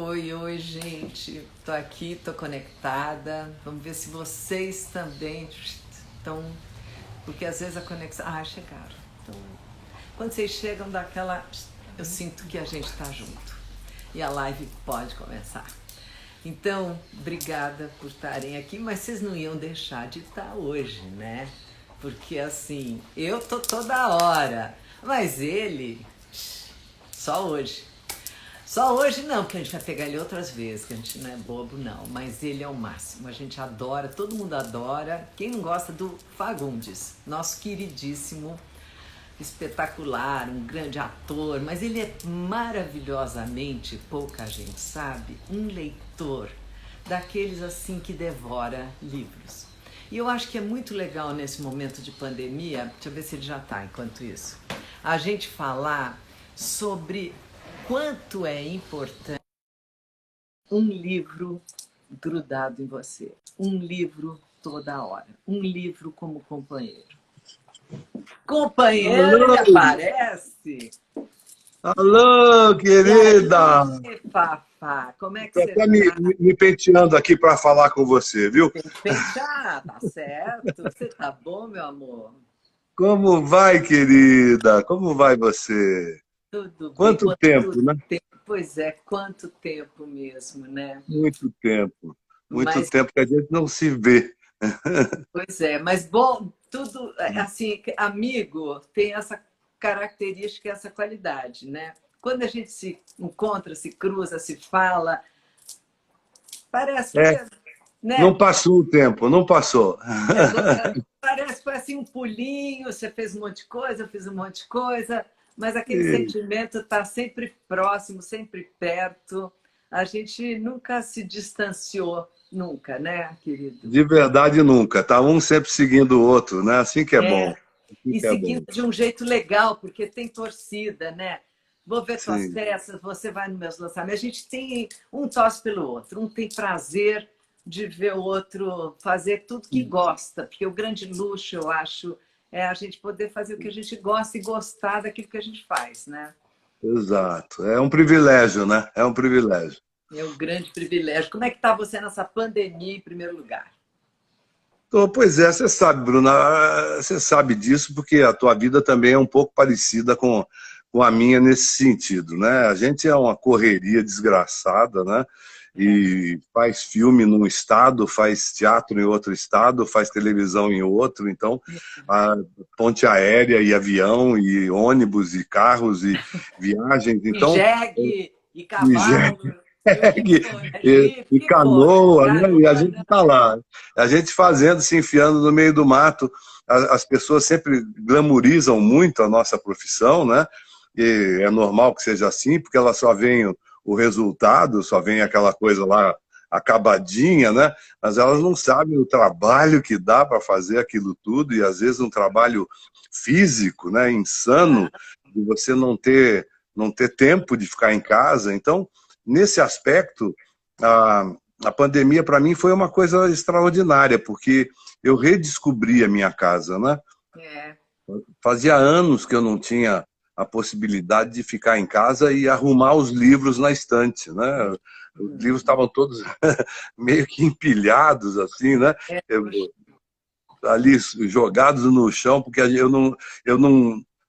Oi, oi, gente. Tô aqui, tô conectada. Vamos ver se vocês também estão. Porque às vezes a conexão. Ah, chegaram. Então, quando vocês chegam, dá aquela. Eu sinto que a gente tá junto. E a live pode começar. Então, obrigada por estarem aqui, mas vocês não iam deixar de estar hoje, né? Porque assim, eu tô toda hora, mas ele, só hoje. Só hoje não, porque a gente vai pegar ele outras vezes, que a gente não é bobo não, mas ele é o máximo, a gente adora, todo mundo adora. Quem não gosta do Fagundes, nosso queridíssimo, espetacular, um grande ator, mas ele é maravilhosamente, pouca gente sabe, um leitor, daqueles assim que devora livros. E eu acho que é muito legal nesse momento de pandemia, deixa eu ver se ele já está enquanto isso, a gente falar sobre quanto é importante um livro grudado em você, um livro toda hora, um livro como companheiro. Companheiro, ele Alô, aparece. alô, E querida! aí, Fafá, como é que Estou você até me, tá? me me penteando aqui para falar com você, viu? Tem que pentear, tá certo? Você tá bom, meu amor? Como vai, querida? Como vai você? Tudo bem? Quanto Quanto tempo, né? tempo? Pois é, quanto tempo mesmo, né? Muito tempo. Muito Mas tempo que a gente não se vê. Pois é, mas bom, tudo assim, amigo tem essa característica, essa qualidade, né? Quando a gente se encontra, se cruza, se fala, parece que, É, não né? passou o tempo, não passou. Parece que foi assim um pulinho, você fez um monte de coisa, eu fiz um monte de coisa, mas aquele E, sentimento está sempre próximo, sempre perto. A gente nunca se distanciou, nunca, né, querido? de verdade, nunca. Tá um sempre seguindo o outro, né? Assim que é É, bom. Assim e que é seguindo bom. de um jeito legal, porque tem torcida, né? Vou ver tuas Sim, peças, você vai nos meus lançamentos. A gente tem um torce pelo outro, um tem prazer de ver o outro fazer tudo que gosta, porque o grande luxo, eu acho, é a gente poder fazer o que a gente gosta e gostar daquilo que a gente faz, né? exato. É um privilégio, né? É um privilégio. É um grande privilégio. Como é que está você nessa pandemia, em primeiro lugar? Pois é, você sabe, Bruna, você sabe disso porque a tua vida também é um pouco parecida com a minha nesse sentido, né? A gente é uma correria desgraçada, né? É. E faz filme num estado, faz teatro em outro estado, faz televisão em outro, então a ponte aérea e avião e ônibus e carros e viagens, E então jegue, e e cavalo, e o que for, né? Jipe, o e que for. canoa, né? E a Carona. gente está lá, a gente fazendo, se enfiando no meio do mato. As pessoas sempre glamorizam muito a nossa profissão, né? E é normal que seja assim, porque elas só veem o resultado, só veem aquela coisa lá acabadinha, né? Mas elas não sabem o trabalho que dá para fazer aquilo tudo, e às vezes um trabalho físico, né? Insano, de você não ter tempo de ficar em casa. Então, nesse aspecto, a, a pandemia para mim foi uma coisa extraordinária, porque eu redescobri a minha casa, né? É. Fazia anos que eu não tinha a possibilidade de ficar em casa e arrumar os livros na estante, né? Os livros estavam todos meio que empilhados, assim, né? É, Eu- Ali jogados no chão, porque eu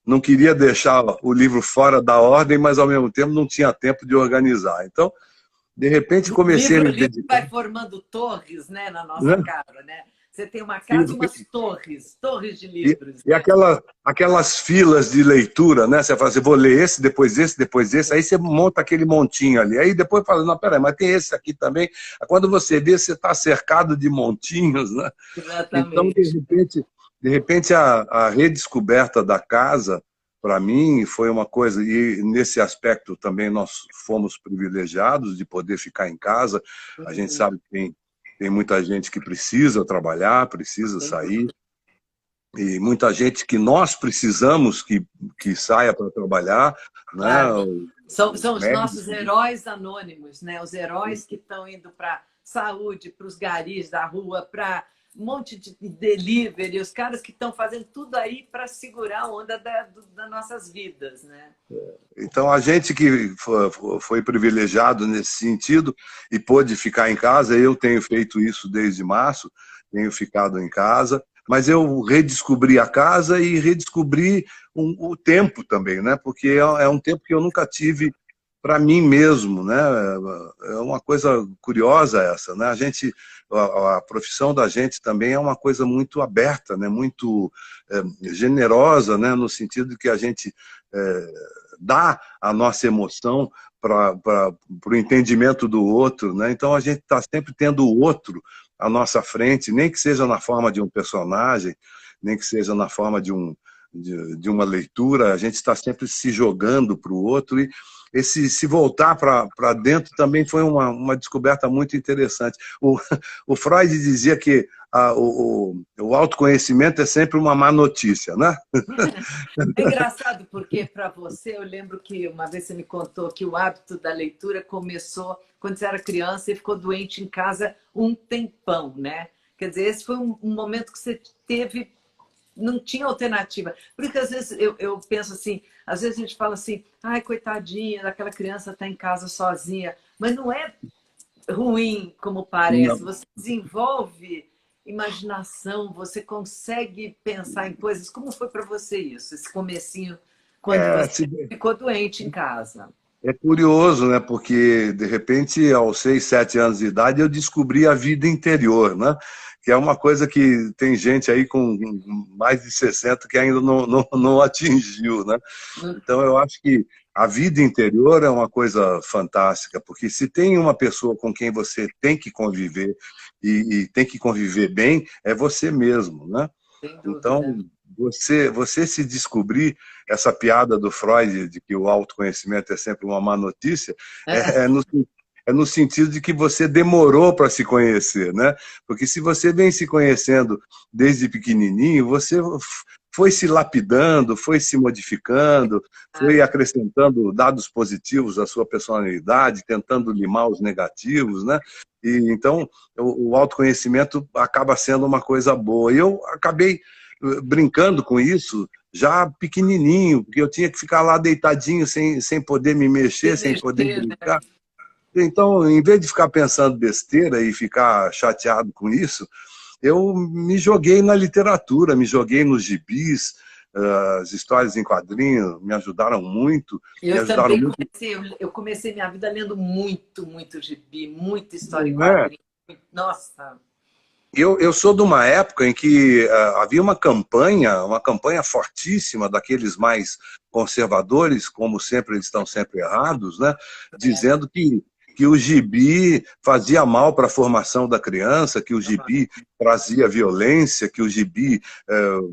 não queria deixar o livro fora da ordem, mas ao mesmo tempo não tinha tempo de organizar. Então, de repente, comecei a livro, me livro dedicar, vai formando torres, né, na nossa né? casa, né? Você tem uma casa e E, umas torres, torres de e, livros, e né? aquelas filas de leitura, né? Você fala assim, vou ler esse, depois esse, aí você monta aquele montinho ali. Aí depois fala, não, peraí, mas tem esse aqui também. Quando você vê, você está cercado de montinhos, né? Então, de Exatamente. repente, de repente a redescoberta da casa, para mim, foi uma coisa, e nesse aspecto também nós fomos privilegiados de poder ficar em casa. A gente Uhum. sabe que tem muita gente que precisa trabalhar, precisa Sem sair, dúvida. e muita gente que nós precisamos que saia para trabalhar, né? Claro. São Os os nossos médicos. heróis anônimos, né? Os heróis que estão indo para saúde, para os garis da rua, para um monte de delivery, os caras que estão fazendo tudo aí para segurar a onda das nossas vidas, né? Então, a gente que foi privilegiado nesse sentido e pôde ficar em casa, eu tenho feito isso desde março, tenho ficado em casa, mas eu redescobri a casa e redescobri o tempo também, né? Porque é um tempo que eu nunca tive para mim mesmo, né? É uma coisa curiosa essa, né? A profissão da gente também é uma coisa muito aberta, né? Muito generosa, né? No sentido de que a gente dá a nossa emoção para o entendimento do outro, né? Então a gente está sempre tendo o outro à nossa frente, nem que seja na forma de um personagem, nem que seja na forma de uma leitura, a gente está sempre se jogando para o outro e se voltar para dentro também foi uma descoberta muito interessante. O Freud dizia que o autoconhecimento é sempre uma má notícia, né? É engraçado porque, para você, eu lembro que uma vez você me contou que o hábito da leitura começou quando você era criança e ficou doente em casa um tempão, né? Quer dizer, esse foi um momento que você teve, não tinha alternativa. Por isso que às vezes eu penso assim, às vezes a gente fala assim, ai, coitadinha, daquela criança está em casa sozinha. Mas não é ruim como parece. Você desenvolve imaginação, você consegue pensar em coisas. Como foi para você isso, esse comecinho, quando É, você ficou doente em casa? é curioso, né? Porque, de repente, aos 6, 7 anos de idade, eu descobri a vida interior, né? Que é uma coisa que tem gente aí com mais de 60 que ainda não atingiu, né? Então, eu acho que a vida interior é uma coisa fantástica, porque se tem uma pessoa com quem você tem que conviver e tem que conviver bem, é você mesmo, né? Sem Então, dúvida. você se descobrir essa piada do Freud de que o autoconhecimento é sempre uma má notícia, É, é no sentido de que você demorou para se conhecer, né? Porque se você vem se conhecendo desde pequenininho, você foi se lapidando, foi se modificando, foi acrescentando dados positivos à sua personalidade, tentando limar os negativos, né? E então o autoconhecimento acaba sendo uma coisa boa. E eu acabei brincando com isso já pequenininho, porque eu tinha que ficar lá deitadinho sem poder me mexer, se sem poder mexer, né? brincar. Então, em vez de ficar pensando besteira e ficar chateado com isso, eu me joguei na literatura, me joguei nos gibis, as histórias em quadrinhos me ajudaram muito, me Eu ajudaram também muito. comecei, eu comecei minha vida lendo muito, muito gibi, muita história em Não é? quadrinhos. Nossa, Eu sou de uma época em que havia uma campanha fortíssima daqueles mais conservadores, como sempre eles estão sempre errados, né? Dizendo que o gibi fazia mal para a formação da criança, que o gibi trazia violência, que o gibi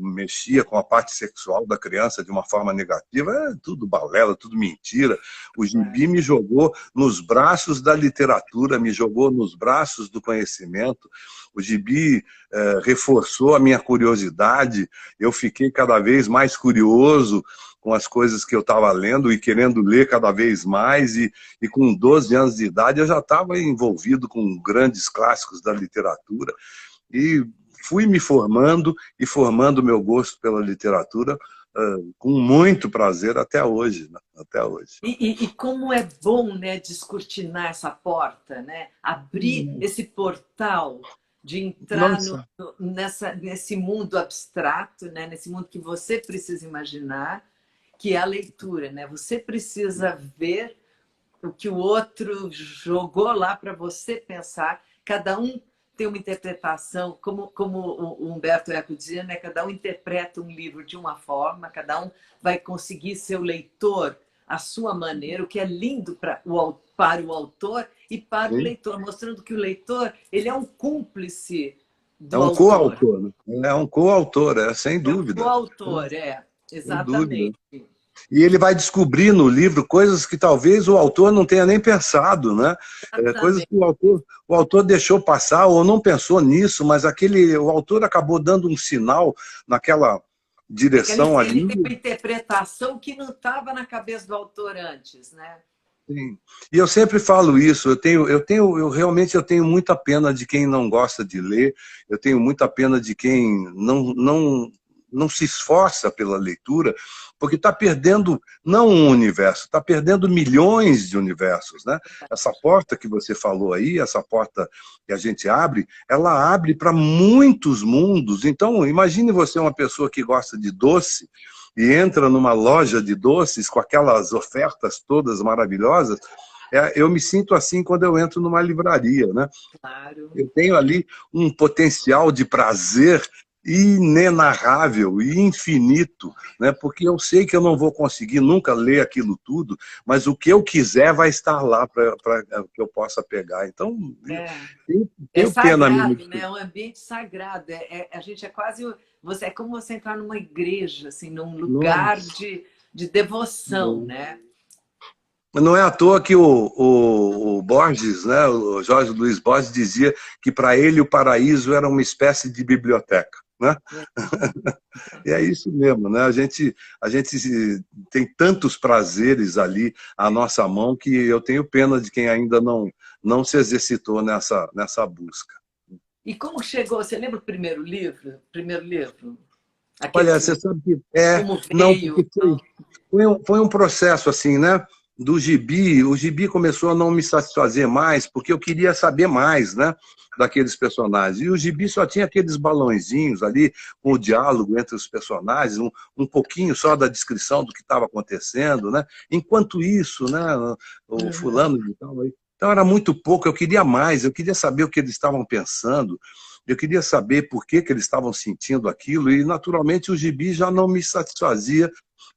mexia com a parte sexual da criança de uma forma negativa. É tudo balela, tudo mentira. O gibi me jogou nos braços da literatura, me jogou nos braços do conhecimento. O gibi reforçou a minha curiosidade, eu fiquei cada vez mais curioso com as coisas que eu estava lendo e querendo ler cada vez mais, e com 12 anos de idade eu já estava envolvido com grandes clássicos da literatura, e fui me formando e formando meu gosto pela literatura com muito prazer até hoje, né? Até hoje. e como é bom, né, descortinar essa porta, né? Abrir esse portal de entrar Nossa. nesse mundo abstrato, né? Nesse mundo que você precisa imaginar, que é a leitura, né? Você precisa ver o que o outro jogou lá para você pensar. Cada um tem uma interpretação, como o Humberto Eco dizia, né? Cada um interpreta um livro de uma forma, cada um vai conseguir ser o leitor à sua maneira, o que é lindo para o autor e para o Sim. leitor, mostrando que o leitor ele é um cúmplice É do um autor. coautor, né? É um coautor, sem É um dúvida. coautor, Sem dúvida. exatamente. E ele vai descobrir no livro coisas que talvez o autor não tenha nem pensado, né? Coisas Exatamente. que o autor deixou passar ou não pensou nisso, mas o autor acabou dando um sinal naquela direção Ele tem ali. uma interpretação que não estava na cabeça do autor antes, né? Sim. E eu sempre falo isso, realmente eu tenho muita pena de quem não gosta de ler, eu tenho muita pena de quem não se esforça pela leitura, porque está perdendo não um universo, está perdendo milhões de universos, né? Essa porta que você falou aí, essa porta que a gente abre, ela abre para muitos mundos. Então, imagine você uma pessoa que gosta de doce, e entra numa loja de doces com aquelas ofertas todas maravilhosas, eu me sinto assim quando eu entro numa livraria, né? Claro. Eu tenho ali um potencial de prazer inenarrável e infinito, né? Porque eu sei que eu não vou conseguir nunca ler aquilo tudo, mas o que eu quiser vai estar lá para que eu possa pegar. Então, É tenho pena sagrado, mesmo. né? É um ambiente sagrado. A gente é quase... é como você entrar numa igreja, assim, num lugar Nossa. de devoção, né? Não é à toa que o Borges, né, o Jorge Luiz Borges, dizia que para ele o paraíso era uma espécie de biblioteca. Né? E é isso mesmo, né? A gente tem tantos prazeres ali à nossa mão que eu tenho pena de quem ainda não se exercitou nessa busca. E como chegou? Você lembra o primeiro livro? Primeiro livro? Aquele Olha, que você sabe que como não, veio? porque foi um processo assim, né? Do gibi, o gibi começou a não me satisfazer mais, porque eu queria saber mais, né? Daqueles personagens. E o gibi só tinha aqueles balõezinhos ali, com o diálogo entre os personagens, um pouquinho só da descrição do que estava acontecendo, né? Enquanto isso, né? O fulano de tal aí. Então era muito pouco, eu queria mais, eu queria saber o que eles estavam pensando, eu queria saber por que eles estavam sentindo aquilo, e naturalmente o gibi já não me satisfazia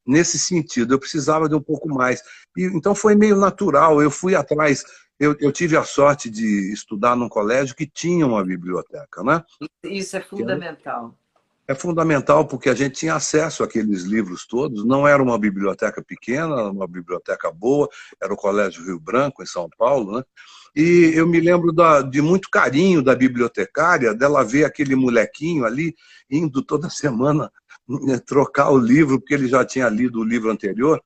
nesse sentido, eu precisava de um pouco mais. Então foi meio natural, eu fui atrás, eu tive a sorte de estudar num colégio que tinha uma biblioteca, né? Isso é fundamental. É fundamental porque a gente tinha acesso àqueles livros todos, não era uma biblioteca pequena, era uma biblioteca boa, era o Colégio Rio Branco, em São Paulo, né? E eu me lembro de muito carinho da bibliotecária, dela ver aquele molequinho ali, indo toda semana trocar o livro, porque ele já tinha lido o livro anterior,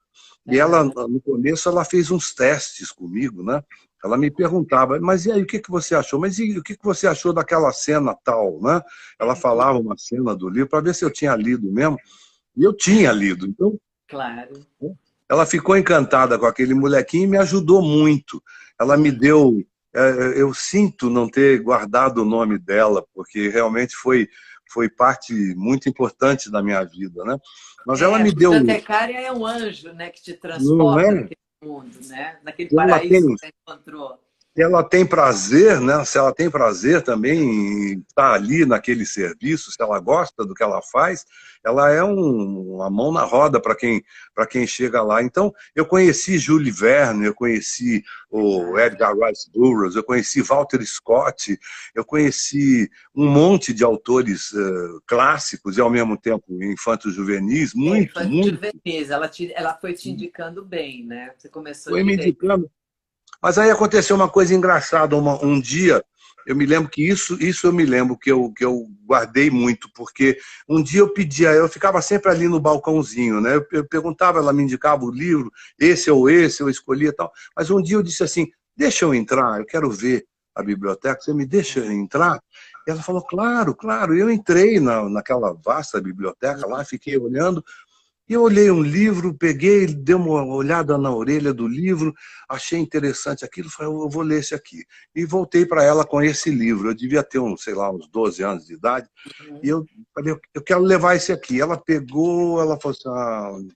e ela, no começo, ela fez uns testes comigo, né? Ela me perguntava, mas e aí, o que você achou? Mas e o que você achou daquela cena tal, né? Ela falava uma cena do livro para ver se eu tinha lido mesmo, e eu tinha lido. Então, Claro. ela ficou encantada com aquele molequinho e me ajudou muito. Ela me deu... Eu sinto não ter guardado o nome dela, porque realmente foi parte muito importante da minha vida, né? Mas ela A me deu... bibliotecária é um anjo, né, que te Não transporta é? naquele mundo, né? Naquele Ela paraíso tem que você encontrou. Se ela tem prazer, né? Se ela tem prazer também em estar ali naquele serviço, se ela gosta do que ela faz, ela é uma mão na roda para quem chega lá. Então, eu conheci Jules Verne, eu conheci o Edgar Rice Burroughs, eu conheci Walter Scott, eu conheci um monte de autores clássicos e, ao mesmo tempo, infanto-juvenis, muito, Infanto muito. juvenis, ela foi te indicando bem, né? Você começou Foi me direito. indicando. Mas aí aconteceu uma coisa engraçada. Um dia, eu me lembro que isso eu me lembro que eu guardei muito, porque um dia eu ficava sempre ali no balcãozinho, né? Eu perguntava, ela me indicava o livro, esse ou esse, eu escolhia e tal. Mas um dia eu disse assim, deixa eu entrar, eu quero ver a biblioteca, você me deixa entrar? E ela falou, claro, claro. Eu entrei naquela vasta biblioteca lá, fiquei olhando, e eu olhei um livro, peguei, dei uma olhada na orelha do livro, achei interessante aquilo, falei, eu vou ler esse aqui. E voltei para ela com esse livro. Eu devia ter, sei lá, uns 12 anos de idade. E eu falei, eu quero levar esse aqui. Ela pegou, ela falou assim,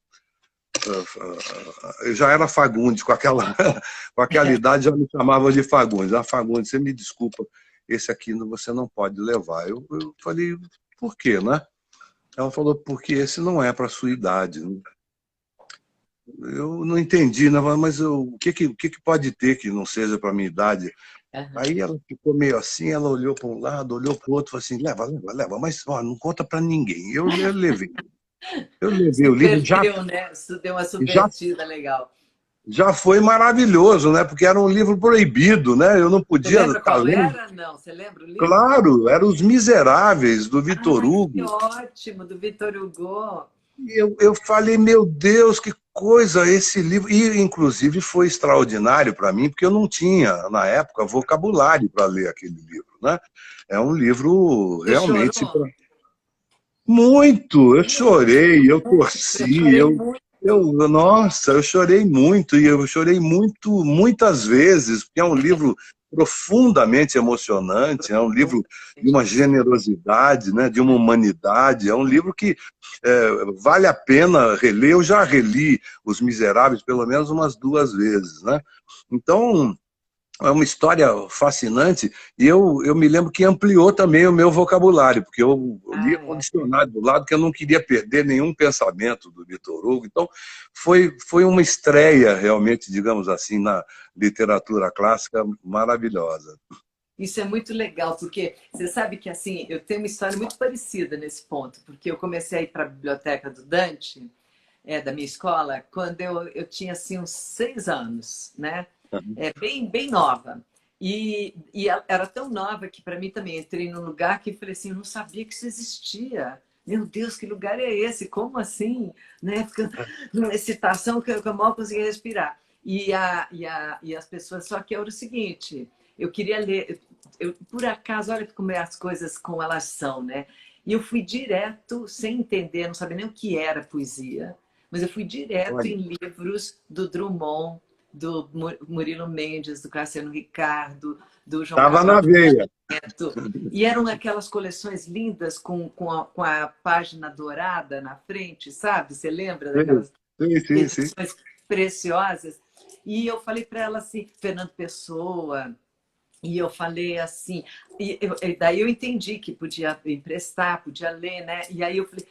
eu já era Fagundes, com aquela idade já me chamava de Fagundes. Fagundes, você me desculpa, esse aqui você não pode levar. Eu falei, por quê, né? Ela falou, porque esse não é para a sua idade. Eu não entendi, né? Mas o que pode ter que não seja para a minha idade? Aí ela ficou meio assim, ela olhou para um lado, olhou para o outro, falou assim, leva, leva, leva, mas ó, não conta para ninguém. Eu levei. Eu levei o livro, Subverteu, né? Deu uma já, subvertida legal. já foi maravilhoso, né? Porque era um livro proibido, né? Eu não Você podia lembra estar qual lendo. era? Não, você lembra o livro? Claro, era Os Miseráveis, do Vitor Ai, que Hugo. ótimo, do Victor Hugo. eu falei, meu Deus, que coisa esse livro. E, inclusive, foi extraordinário para mim, porque eu não tinha, na época, vocabulário para ler aquele livro, né? É um livro Você realmente... chorou? Muito! Eu chorei, eu Eu torci, chorei muito. nossa, eu chorei muito, e eu chorei muito, muitas vezes, porque é um livro profundamente emocionante, é um livro de uma generosidade, né, de uma humanidade, é um livro que vale a pena reler. Eu já reli Os Miseráveis pelo menos umas 2 vezes, né? Então, é uma história fascinante, e eu me lembro que ampliou também o meu vocabulário, porque eu lia Ah, com o é. dicionário do lado, que eu não queria perder nenhum pensamento do Victor Hugo. Então, foi uma estreia, realmente, digamos assim, na literatura clássica maravilhosa. Isso é muito legal, porque você sabe que assim, eu tenho uma história muito parecida nesse ponto, porque eu comecei a ir para a biblioteca do Dante, da minha escola, quando eu tinha assim uns 6 anos, né? Bem nova. Era tão nova que para mim também entrei num lugar que falei assim, eu não sabia que isso existia. Meu Deus, que lugar é esse? Como assim? Né? Ficando numa excitação que eu mal conseguia respirar. E as pessoas, só que era o seguinte, eu queria ler, por acaso, olha como as coisas como elas são, né? E eu fui direto, sem entender, não sabia nem o que era poesia, mas eu fui direto Olha, em livros do Drummond, do Murilo Mendes, do Cassiano Ricardo, do João estava Cabral na de veia. Neto. E eram aquelas coleções lindas com a página dourada na frente, sabe? Você lembra Sim, daquelas sim, sim, sim. edições preciosas? E eu falei para ela assim, Fernando Pessoa, e eu falei assim, e daí eu entendi que podia emprestar, podia ler, né? E aí eu falei,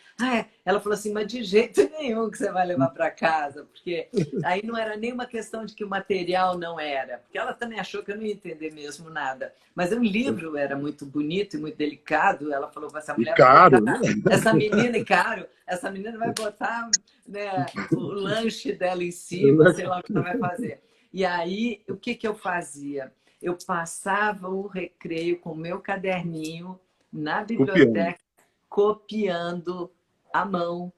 ela falou assim, mas de jeito nenhum que você vai levar para casa, porque aí não era nem uma questão de que o material não era, porque ela também achou que eu não ia entender mesmo nada. Mas o livro era muito bonito e muito delicado. Ela falou, essa E mulher vai caro, botar, né? essa menina, e caro, essa menina vai botar, né, o lanche dela em cima, sei lá o que ela vai fazer. E aí, o que eu fazia? Eu passava o recreio com o meu caderninho na Copiando. biblioteca, copiando à mão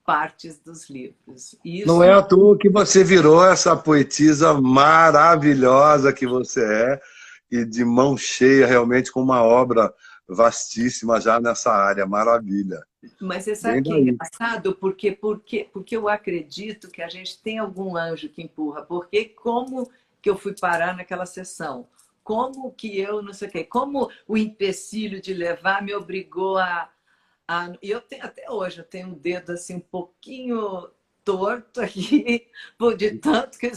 partes dos livros. Não é Isso, à toa que você virou essa poetisa maravilhosa que você é, e de mão cheia, realmente, com uma obra vastíssima já nessa área. Maravilha. mas você sabe Bem que é daí. engraçado? Porque eu acredito que a gente tem algum anjo que empurra. Porque como que eu fui parar naquela sessão? Como que eu, não sei o quê, como o empecilho de levar me obrigou e eu tenho até hoje, eu tenho um dedo assim um pouquinho torto aqui, de tanto que eu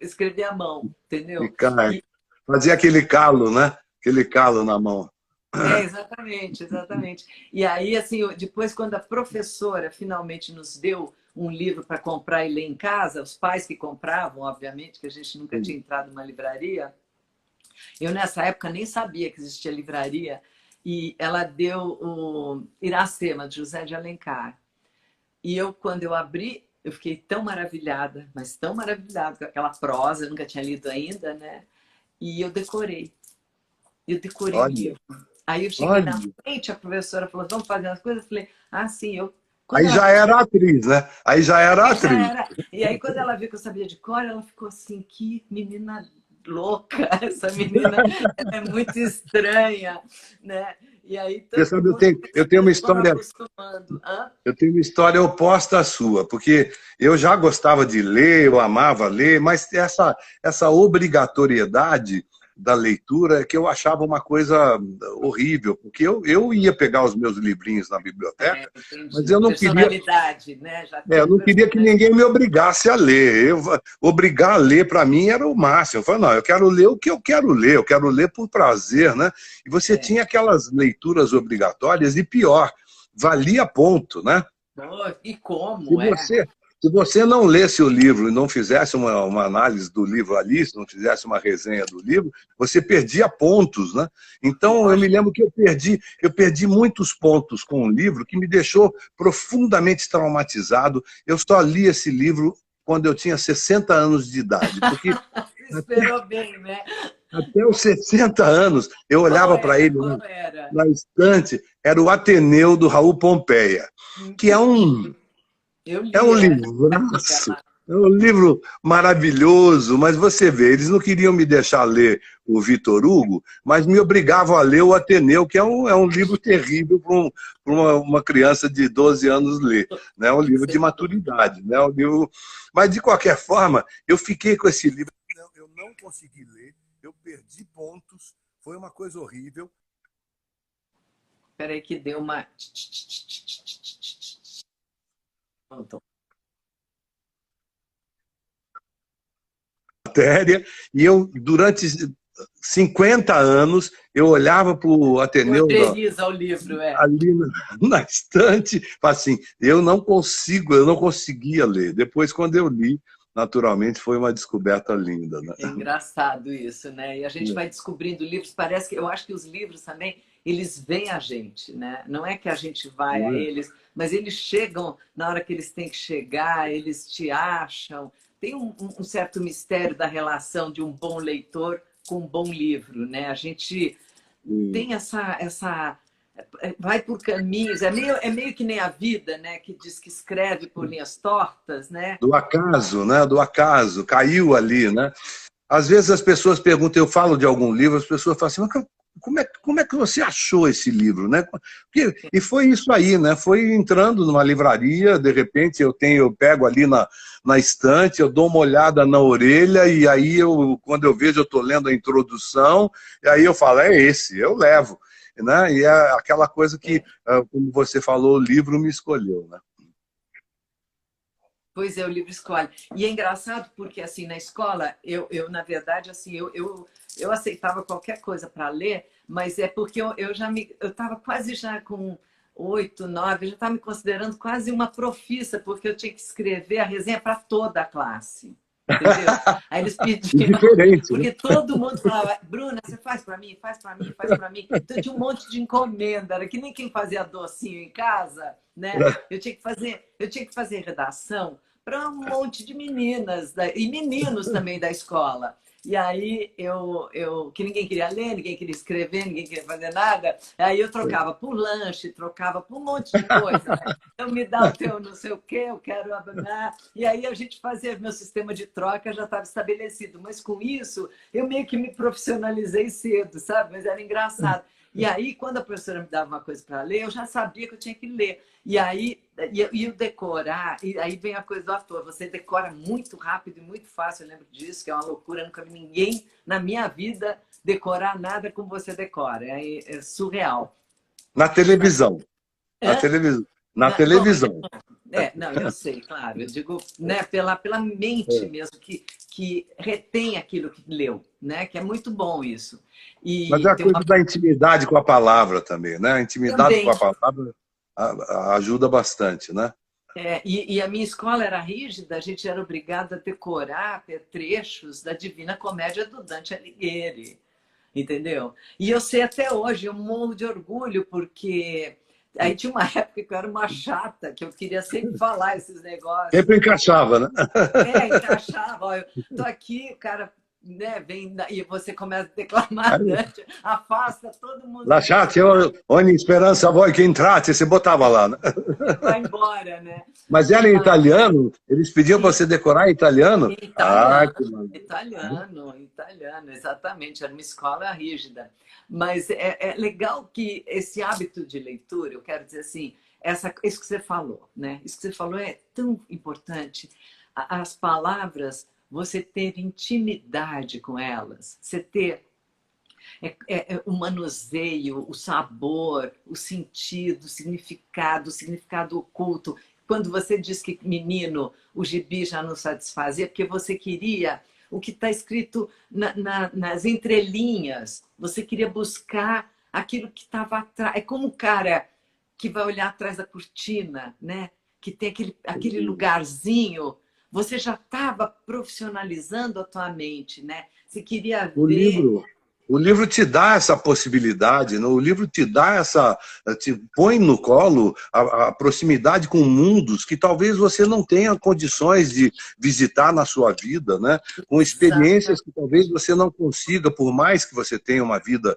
escrevi à mão, E entendeu? cai. E, Fazia aquele calo, né? Aquele calo na mão. exatamente, exatamente. E aí, assim, depois, quando a professora finalmente nos deu um livro para comprar e ler em casa, os pais que compravam, obviamente, que a gente nunca tinha entrado numa livraria, eu nessa época nem sabia que existia livraria, e ela deu o Iracema, de José de Alencar. E eu, quando eu abri, eu fiquei tão maravilhada, mas tão maravilhada com aquela prosa, eu nunca tinha lido ainda, né? E eu decorei o Olha, livro. Aí eu cheguei olha. na frente, a professora falou, vamos fazer as coisas. Eu falei, sim, eu. Quando Aí ela já viu, era atriz, né? Aí já era aí já atriz. era. E aí, quando ela viu que eu sabia de cor, ela ficou assim, que menina louca, essa menina é muito estranha, né? E aí Você todo sabe, mundo eu tenho uma foram história. acostumando. Hã? Eu tenho uma história oposta à sua, porque eu já gostava de ler, eu amava ler, mas essa obrigatoriedade da leitura é que eu achava uma coisa horrível, porque eu ia pegar os meus livrinhos na biblioteca, mas Entendi. Personalidade, né? Já eu tinha não queria que personalidade. ninguém me obrigasse a ler. Obrigar a ler, para mim, era o máximo. Eu falei, não, eu quero ler o que eu quero ler por prazer, né? E você É. tinha aquelas leituras obrigatórias, e pior, valia ponto, né? Oh, e Se como é? você, se você não lesse o livro e não fizesse uma análise do livro ali, se não fizesse uma resenha do livro, você perdia pontos, né? Então, eu me Lógico. lembro que eu perdi muitos pontos com um livro que me deixou profundamente traumatizado. Eu só li esse livro quando eu tinha 60 anos de idade, porque Esperou bem, né? Até os 60 anos, eu olhava para ele Qual era? na estante, era o Ateneu do Raul Pompeia, que Que lindo. Eu é li um essa época livraço, lá. é um livro maravilhoso, mas você vê, eles não queriam me deixar ler o Vitor Hugo, mas me obrigavam a ler o Ateneu, que é um livro terrível para uma criança de 12 anos ler. Né? É um livro de maturidade. Né? Um livro... Mas, de qualquer forma, eu fiquei com esse livro. Eu não consegui ler, eu perdi pontos, foi uma coisa horrível. Espera aí que deu uma... Pronto. Matéria, e eu, durante 50 anos, eu olhava para o Ateneu Organiza o livro, é. ali na estante, assim, eu não conseguia ler. Depois, quando eu li, naturalmente, foi uma descoberta linda. Né? É engraçado isso, né? E a gente vai descobrindo livros, parece que eu acho que os livros também, eles vêm a gente, né? Não é que a gente vai a eles, mas eles chegam na hora que eles têm que chegar, eles te acham. Tem um certo mistério da relação de um bom leitor com um bom livro, né? A gente tem essa vai por caminhos, é meio que nem a vida, né? Que diz que escreve por linhas tortas, né? Do acaso, né? Do acaso, caiu ali, né? Às vezes as pessoas perguntam, eu falo de algum livro, as pessoas falam assim, mas como é que você achou esse livro, né? E foi isso aí, né? Foi entrando numa livraria, de repente eu pego ali na estante, eu dou uma olhada na orelha e aí quando eu vejo eu estou lendo a introdução, e aí eu falo, é esse, eu levo, né? E é aquela coisa que, como você falou, o livro me escolheu, né? Pois é, o livro escolhe. E é engraçado porque, assim, na escola, na verdade, assim, eu aceitava qualquer coisa para ler, mas é porque eu estava quase já com 8, 9, eu já estava me considerando quase uma profissa, porque eu tinha que escrever a resenha para toda a classe. Entendeu? Aí eles pediam, Diferente, né? porque todo mundo falava, Bruna, você faz para mim, faz para mim, faz para mim. Então tinha um monte de encomenda, era que nem quem fazia docinho em casa, né? Eu tinha que fazer redação para um monte de meninas e meninos também da escola. E aí que ninguém queria ler, ninguém queria escrever, ninguém queria fazer nada. Aí eu trocava por lanche, trocava por um monte de coisa, né? Então me dá o teu não sei o quê, eu quero. E aí a gente fazia, meu sistema de troca já estava estabelecido. Mas com isso, eu meio que me profissionalizei cedo, sabe? Mas era engraçado. E aí, quando a professora me dava uma coisa para ler, eu já sabia que eu tinha que ler. E aí, e o decorar, e aí vem a coisa do ator. Você decora muito rápido e muito fácil, eu lembro disso, que é uma loucura. Eu nunca vi ninguém na minha vida decorar nada como você decora. É surreal. Na televisão. Na Hã? televisão. Na Bom, televisão. não, eu sei, claro. Eu digo, né, pela mente mesmo, que retém aquilo que leu, né? Que é muito bom isso. Mas é E a tem coisa uma da intimidade com a palavra também, né? A intimidade com também. a palavra ajuda bastante, né? E a minha escola era rígida, a gente era obrigado a decorar trechos da Divina Comédia do Dante Alighieri, entendeu? E eu sei até hoje, eu morro de orgulho, porque aí tinha uma época que eu era uma chata, que eu queria sempre falar esses negócios. Sempre encaixava, né? Encaixava, ó, eu tô aqui, o cara, né, vem e você começa a declamar Dante, afasta todo mundo que está Lasciate do lado ogni speranza voi che entrate, você botava lá, né? e vai embora, né? Mas era em italiano? Eles pediam para você decorar em italiano? Ah, Italiano, que maravilha. italiano, exatamente. Era uma escola rígida. Mas é legal que esse hábito de leitura, eu quero dizer assim, isso que você falou, né? Isso que você falou é tão importante. As palavras, você ter intimidade com elas, você ter o manuseio, o sabor, o significado oculto. Quando você diz que, menino, o gibi já não satisfazia, porque você queria o que está escrito nas entrelinhas, você queria buscar aquilo que estava atrás. É como o cara que vai olhar atrás da cortina, né? Que tem aquele lugarzinho. Você já estava profissionalizando a tua mente, né? Você queria O ver livro, O livro te dá essa possibilidade, né? O livro te dá te põe no colo a proximidade com mundos que talvez você não tenha condições de visitar na sua vida, né? Com experiências que talvez você não consiga, por mais que você tenha uma vida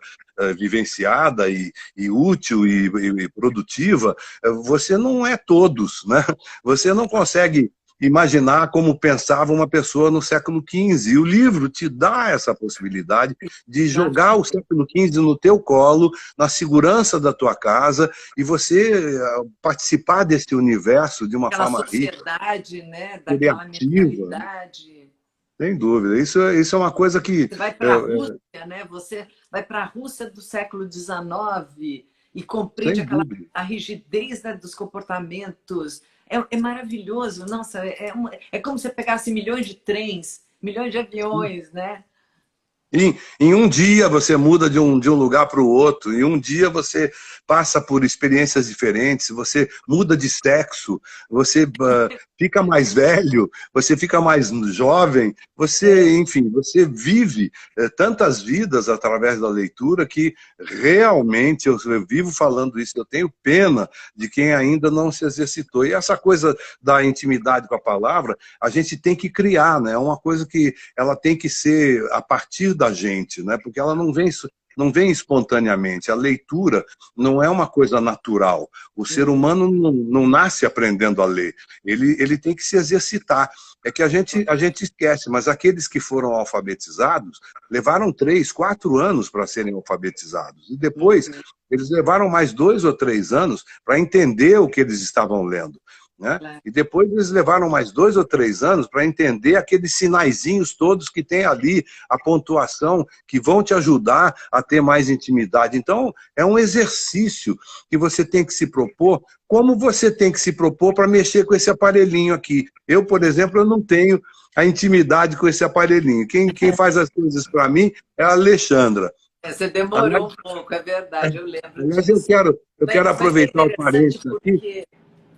vivenciada e útil e produtiva, você não é todos, né? Você não consegue imaginar como pensava uma pessoa no século XV. E o livro te dá essa possibilidade de jogar o século XV no teu colo, na segurança da tua casa, e você participar desse universo de uma Aquela forma rica, sociedade, né? Daquela criativa, né? mentalidade. Sem dúvida. Isso é uma coisa que... Você vai para a Rússia, né? Você vai para a Rússia do século XIX e compreende sem aquela dúvida. a rigidez, né, dos comportamentos. É maravilhoso. Nossa, é como se você pegasse milhões de trens, milhões de aviões, né? Em um dia você muda de um lugar para o outro, em um dia você passa por experiências diferentes, você muda de sexo, você fica mais velho, você fica mais jovem, você, enfim, você vive tantas vidas através da leitura que realmente eu vivo falando isso, eu tenho pena de quem ainda não se exercitou. E essa coisa da intimidade com a palavra, a gente tem que criar, né? É uma coisa que ela tem que ser a partir da gente, né? Porque ela não vem espontaneamente. A leitura não é uma coisa natural. O ser humano não nasce aprendendo a ler. Ele tem que se exercitar. É que a gente esquece, mas aqueles que foram alfabetizados levaram 3, 4 anos para serem alfabetizados. E depois eles levaram mais 2 ou 3 anos para entender o que eles estavam lendo. Né? E depois eles levaram mais 2 ou 3 anos para entender aqueles sinaizinhos todos que tem ali, a pontuação, que vão te ajudar a ter mais intimidade. Então, é um exercício que você tem que se propor, como você tem que se propor para mexer com esse aparelhinho aqui. Eu, por exemplo, eu não tenho a intimidade com esse aparelhinho. Quem faz as coisas para mim é a Alexandra. Você demorou um pouco, é verdade, eu lembro Aliás, disso. eu quero Mas é aproveitar o interessante parênteses aqui. porque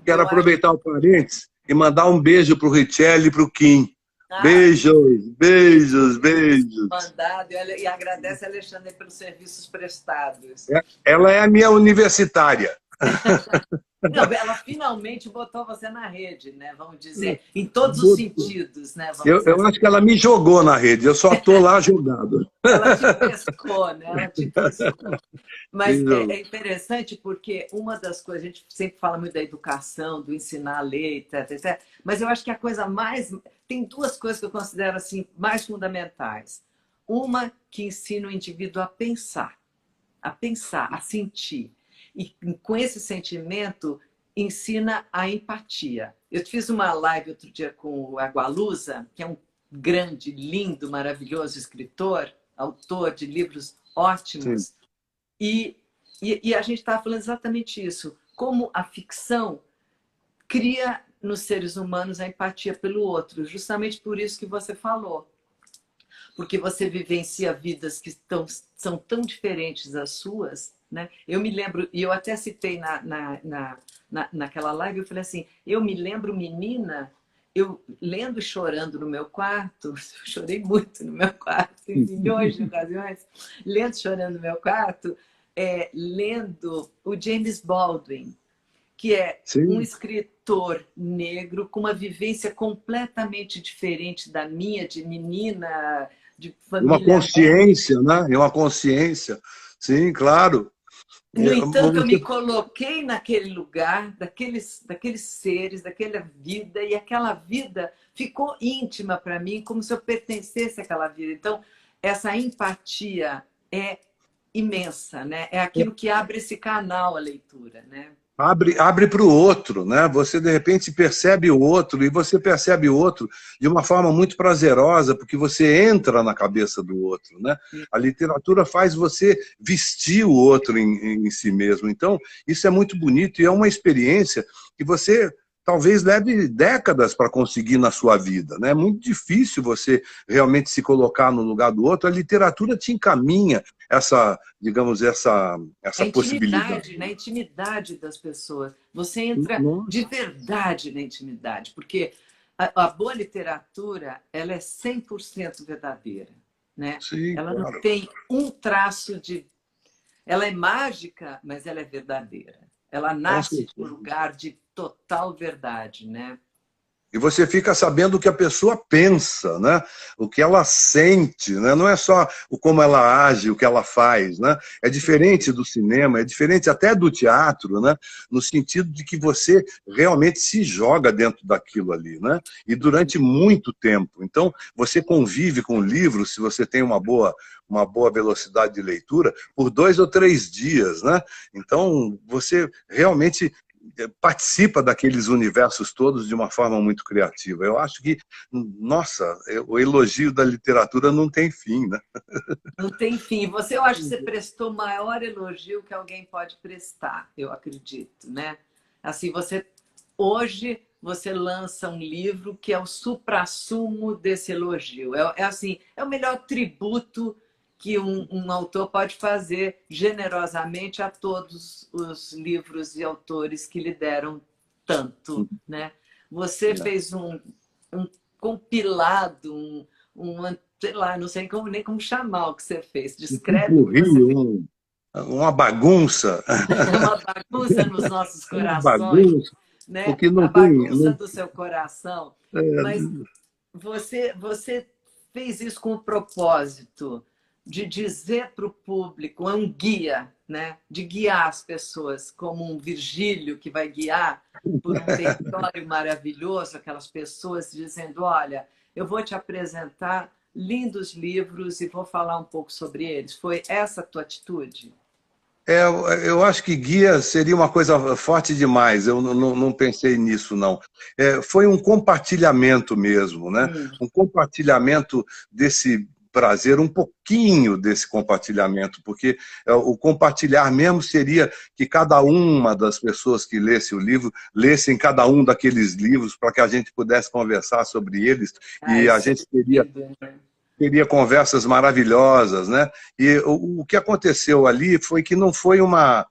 Quero eu acho. aproveitar o parênteses e mandar um beijo para o Richelli e para o Kim. Ah, Beijos, beijos, beijos. mandado e agradece a Alexandre pelos serviços prestados. Ela é a minha universitária. Não, ela finalmente botou você na rede, né? Vamos dizer, em todos os sentidos, né? Vamos dizer Eu assim. acho que ela me jogou na rede, eu só estou lá jogado. Ela te pescou, né? Ela te pescou. Mas é interessante porque uma das coisas, a gente sempre fala muito da educação, do ensinar a ler, etc, etc. Mas eu acho que a coisa mais... Tem duas coisas que eu considero assim, mais fundamentais. Uma que ensina o indivíduo a pensar, a sentir. E com esse sentimento, ensina a empatia. Eu fiz uma live outro dia com o Agualusa, que é um grande, lindo, maravilhoso escritor, autor de livros ótimos. E a gente estava falando exatamente isso. Como a ficção cria nos seres humanos a empatia pelo outro. Justamente por isso que você falou. Porque você vivencia vidas que são tão diferentes das suas, né? Eu me lembro, e eu até citei naquela live, eu falei assim, eu me lembro menina, eu lendo e chorando no meu quarto, eu chorei muito no meu quarto, em milhões de ocasiões, lendo e chorando no meu quarto, lendo o James Baldwin, que é um escritor negro com uma vivência completamente diferente da minha, de menina, de família. Uma consciência, né? E uma consciência. Sim, claro. No entanto, eu me coloquei naquele lugar, daqueles seres, daquela vida, e aquela vida ficou íntima para mim, como se eu pertencesse àquela vida. Então, essa empatia é imensa, né? É aquilo que abre esse canal à leitura, né? Abre para o outro, né? Você, de repente, percebe o outro, e você percebe o outro de uma forma muito prazerosa, porque você entra na cabeça do outro, né? A literatura faz você vestir o outro em si mesmo. Então, isso é muito bonito e é uma experiência que você talvez leve décadas para conseguir na sua vida, né? É muito difícil você realmente se colocar no lugar do outro. A literatura te encaminha digamos, essa possibilidade. Na intimidade das pessoas. Você entra de verdade na intimidade, porque a boa literatura, ela é 100% verdadeira. né? Sim, Ela não claro. tem um traço de... Ela é mágica, mas ela é verdadeira. Ela Com nasce de um certeza. lugar de total verdade, né? E você fica sabendo o que a pessoa pensa, né? O que ela sente, né? Não é só o como ela age, o que ela faz, né? É diferente do cinema, é diferente até do teatro, né? No sentido de que você realmente se joga dentro daquilo ali, né? E durante muito tempo. Então, você convive com o livro, se você tem uma boa velocidade de leitura, por 2 ou 3 dias, né? Então, você realmente participa daqueles universos todos de uma forma muito criativa. Eu acho que, nossa, o elogio da literatura não tem fim, né? Não tem fim. Eu acho que você prestou o maior elogio que alguém pode prestar, eu acredito, né? Assim, hoje você lança um livro que é o suprassumo desse elogio. Assim, é o melhor tributo que um autor pode fazer generosamente a todos os livros e autores que lhe deram tanto, né? Você fez um compilado, sei lá, não sei nem como chamar o que você fez. Descreve o Tipo que você fez. Rio, uma bagunça, É uma bagunça nos nossos uma corações, bagunça, né? porque A não tem. bagunça do seu coração. Mas É, você fez isso com o propósito de dizer para o público, é um guia, né? De guiar as pessoas, como um Virgílio que vai guiar por um território maravilhoso, aquelas pessoas dizendo, olha, eu vou te apresentar lindos livros e vou falar um pouco sobre eles. Foi essa a tua atitude? É, eu acho que guia seria uma coisa forte demais, eu não pensei nisso, não. Foi um compartilhamento mesmo, né? Hum. Um compartilhamento desse prazer, um pouquinho desse compartilhamento, porque o compartilhar mesmo seria que cada uma das pessoas que lesse o livro, lessem cada um daqueles livros para que a gente pudesse conversar sobre eles Ah, e a isso é gente teria lindo, né? teria conversas maravilhosas, né? E o que aconteceu ali foi que não foi uma...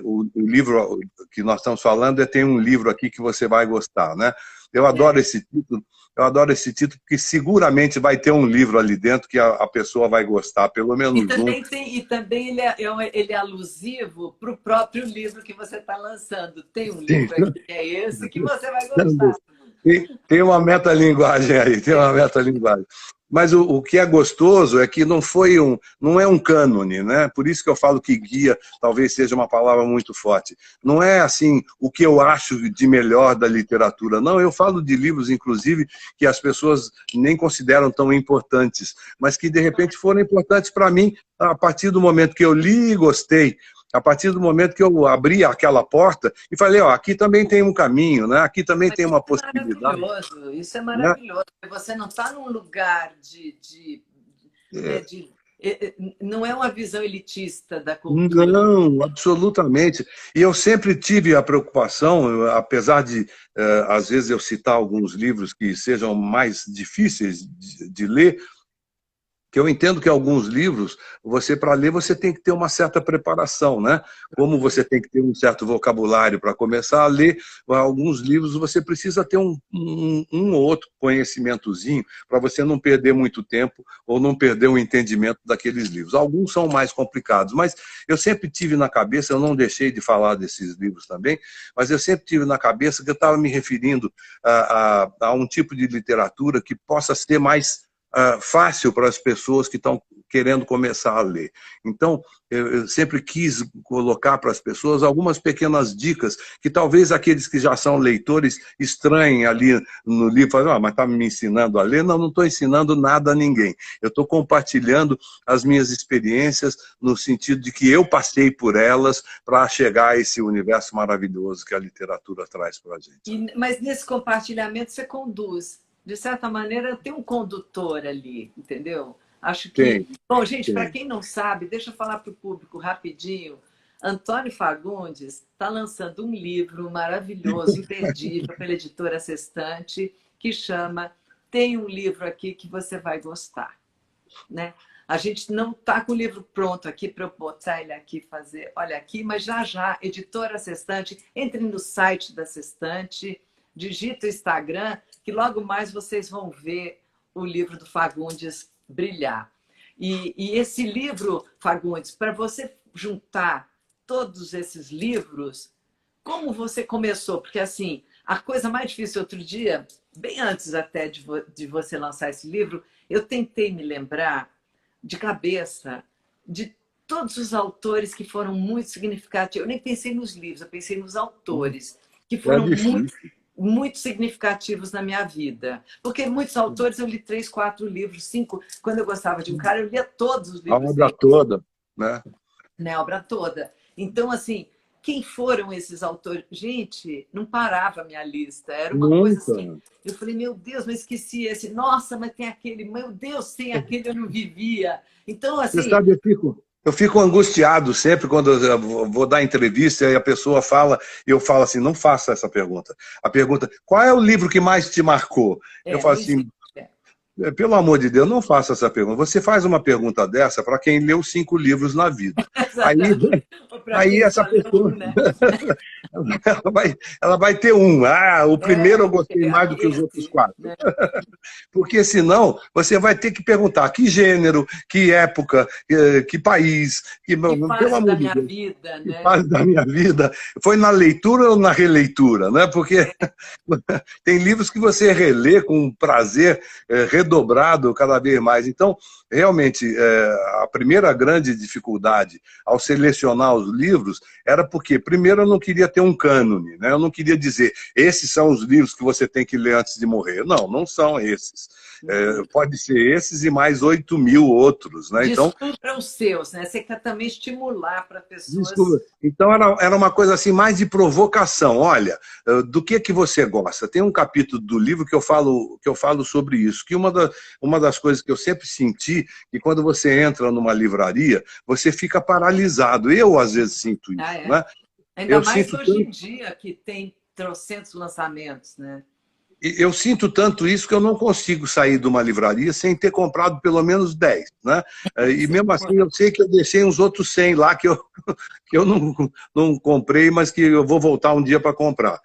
o livro que nós estamos falando tem um livro aqui que você vai gostar, né? Eu adoro É. esse título, eu adoro esse título porque seguramente vai ter um livro ali dentro que a pessoa vai gostar, pelo menos um. E também ele é alusivo para o próprio livro que você está lançando. Tem um Sim, livro aqui que é esse que você vai também. gostar. Tem uma metalinguagem aí, tem uma metalinguagem. Mas o que é gostoso é que não é um cânone, né? Por isso que eu falo que guia talvez seja uma palavra muito forte. Não é assim o que eu acho de melhor da literatura. Não, eu falo de livros, inclusive, que as pessoas nem consideram tão importantes, mas que de repente foram importantes para mim a partir do momento que eu li e gostei. A partir do momento que eu abri aquela porta e falei, ó, aqui também tem um caminho, né? Aqui também Mas tem isso uma é possibilidade, maravilhoso, isso é né? maravilhoso. Você não está num lugar né, não é uma visão elitista da cultura. Não, absolutamente. E eu sempre tive a preocupação, apesar de, às vezes, eu citar alguns livros que sejam mais difíceis de ler, que eu entendo que alguns livros, para ler, você tem que ter uma certa preparação, né? Como você tem que ter um certo vocabulário para começar a ler, alguns livros você precisa ter um ou outro conhecimentozinho para você não perder muito tempo ou não perder o entendimento daqueles livros. Alguns são mais complicados, mas eu sempre tive na cabeça, eu não deixei de falar desses livros também, mas eu sempre tive na cabeça que eu estava me referindo a um tipo de literatura que possa ser mais fácil para as pessoas que estão querendo começar a ler. Então, eu sempre quis colocar para as pessoas algumas pequenas dicas que talvez aqueles que já são leitores estranhem ali no livro, falem, mas está me ensinando a ler? Não, não estou ensinando nada a ninguém. Eu estou compartilhando as minhas experiências no sentido de que eu passei por elas para chegar a esse universo maravilhoso que a literatura traz para a gente. Mas nesse compartilhamento você conduz. De certa maneira, tem um condutor ali, entendeu? Acho que. Tem, Bom, gente, para tem. quem não sabe, deixa eu falar para o público rapidinho. Antônio Fagundes está lançando um livro maravilhoso, imperdível, pela editora Sextante, que chama Tem um livro aqui que você vai gostar. Né? A gente não está com o livro pronto aqui para eu botar ele aqui fazer, olha aqui, mas já, editora Sextante, entre no site da Sextante, digita o Instagram, que logo mais vocês vão ver o livro do Fagundes brilhar. E esse livro, Fagundes, para você juntar todos esses livros, como você começou? Porque, assim, a coisa mais difícil outro dia, bem antes até de você lançar esse livro, eu tentei me lembrar de cabeça de todos os autores que foram muito significativos. Eu nem pensei nos livros, eu pensei nos autores, que É foram difícil. muito significativos na minha vida. Porque muitos autores, eu li 3, 4 livros, 5. Quando eu gostava de um cara, eu lia todos os A livros obra dele, toda, né? né? A obra toda. Então, assim, quem foram esses autores? Gente, não parava a minha lista. Era uma coisa Nunca. assim. Eu falei, meu Deus, mas esqueci esse. Nossa, mas tem aquele. Meu Deus, sem aquele eu não vivia. Então, Você assim, sabe, eu fico angustiado sempre quando eu vou dar entrevista e a pessoa fala, e eu falo assim, não faça essa pergunta. A pergunta, qual é o livro que mais te marcou? Eu não falo assim, existe. pelo amor de Deus, não faça essa pergunta. Você faz uma pergunta dessa para quem leu 5 livros na vida. Aí, Exatamente. Para aí quem essa só leu pessoa, um, né? ela vai ter um. Ah, o primeiro eu gostei mais do que os outros Esse, 4. né? Porque senão você vai ter que perguntar que gênero, que época, que país, Que pelo fase da amor de minha Deus, vida, que né? fase da minha vida. Foi na leitura ou na releitura, né? Porque tem livros que você relê com um prazer redobrado cada vez mais. Então, realmente, a primeira grande dificuldade ao selecionar os livros era porque, primeiro, eu não queria ter um cânone, né? Eu não queria dizer, esses são os livros que você tem que ler antes de morrer. Não, não são esses. Pode ser esses e mais 8.000 outros, né? Então, Descubra os seus, né? Você quer também estimular para pessoas. desculpa. Então era uma coisa assim mais de provocação. Olha, do que você gosta? Tem um capítulo do livro que eu falo sobre isso, que uma das coisas que eu sempre senti que quando você entra numa livraria, você fica paralisado. Eu às vezes sinto Ah, isso, é? né? Ainda Eu mais sinto hoje tanto em dia, que tem trocentos lançamentos, né? Eu sinto tanto isso que eu não consigo sair de uma livraria sem ter comprado pelo menos 10, né? E mesmo assim eu sei que eu deixei uns outros 100 lá que eu não comprei, mas que eu vou voltar um dia para comprar.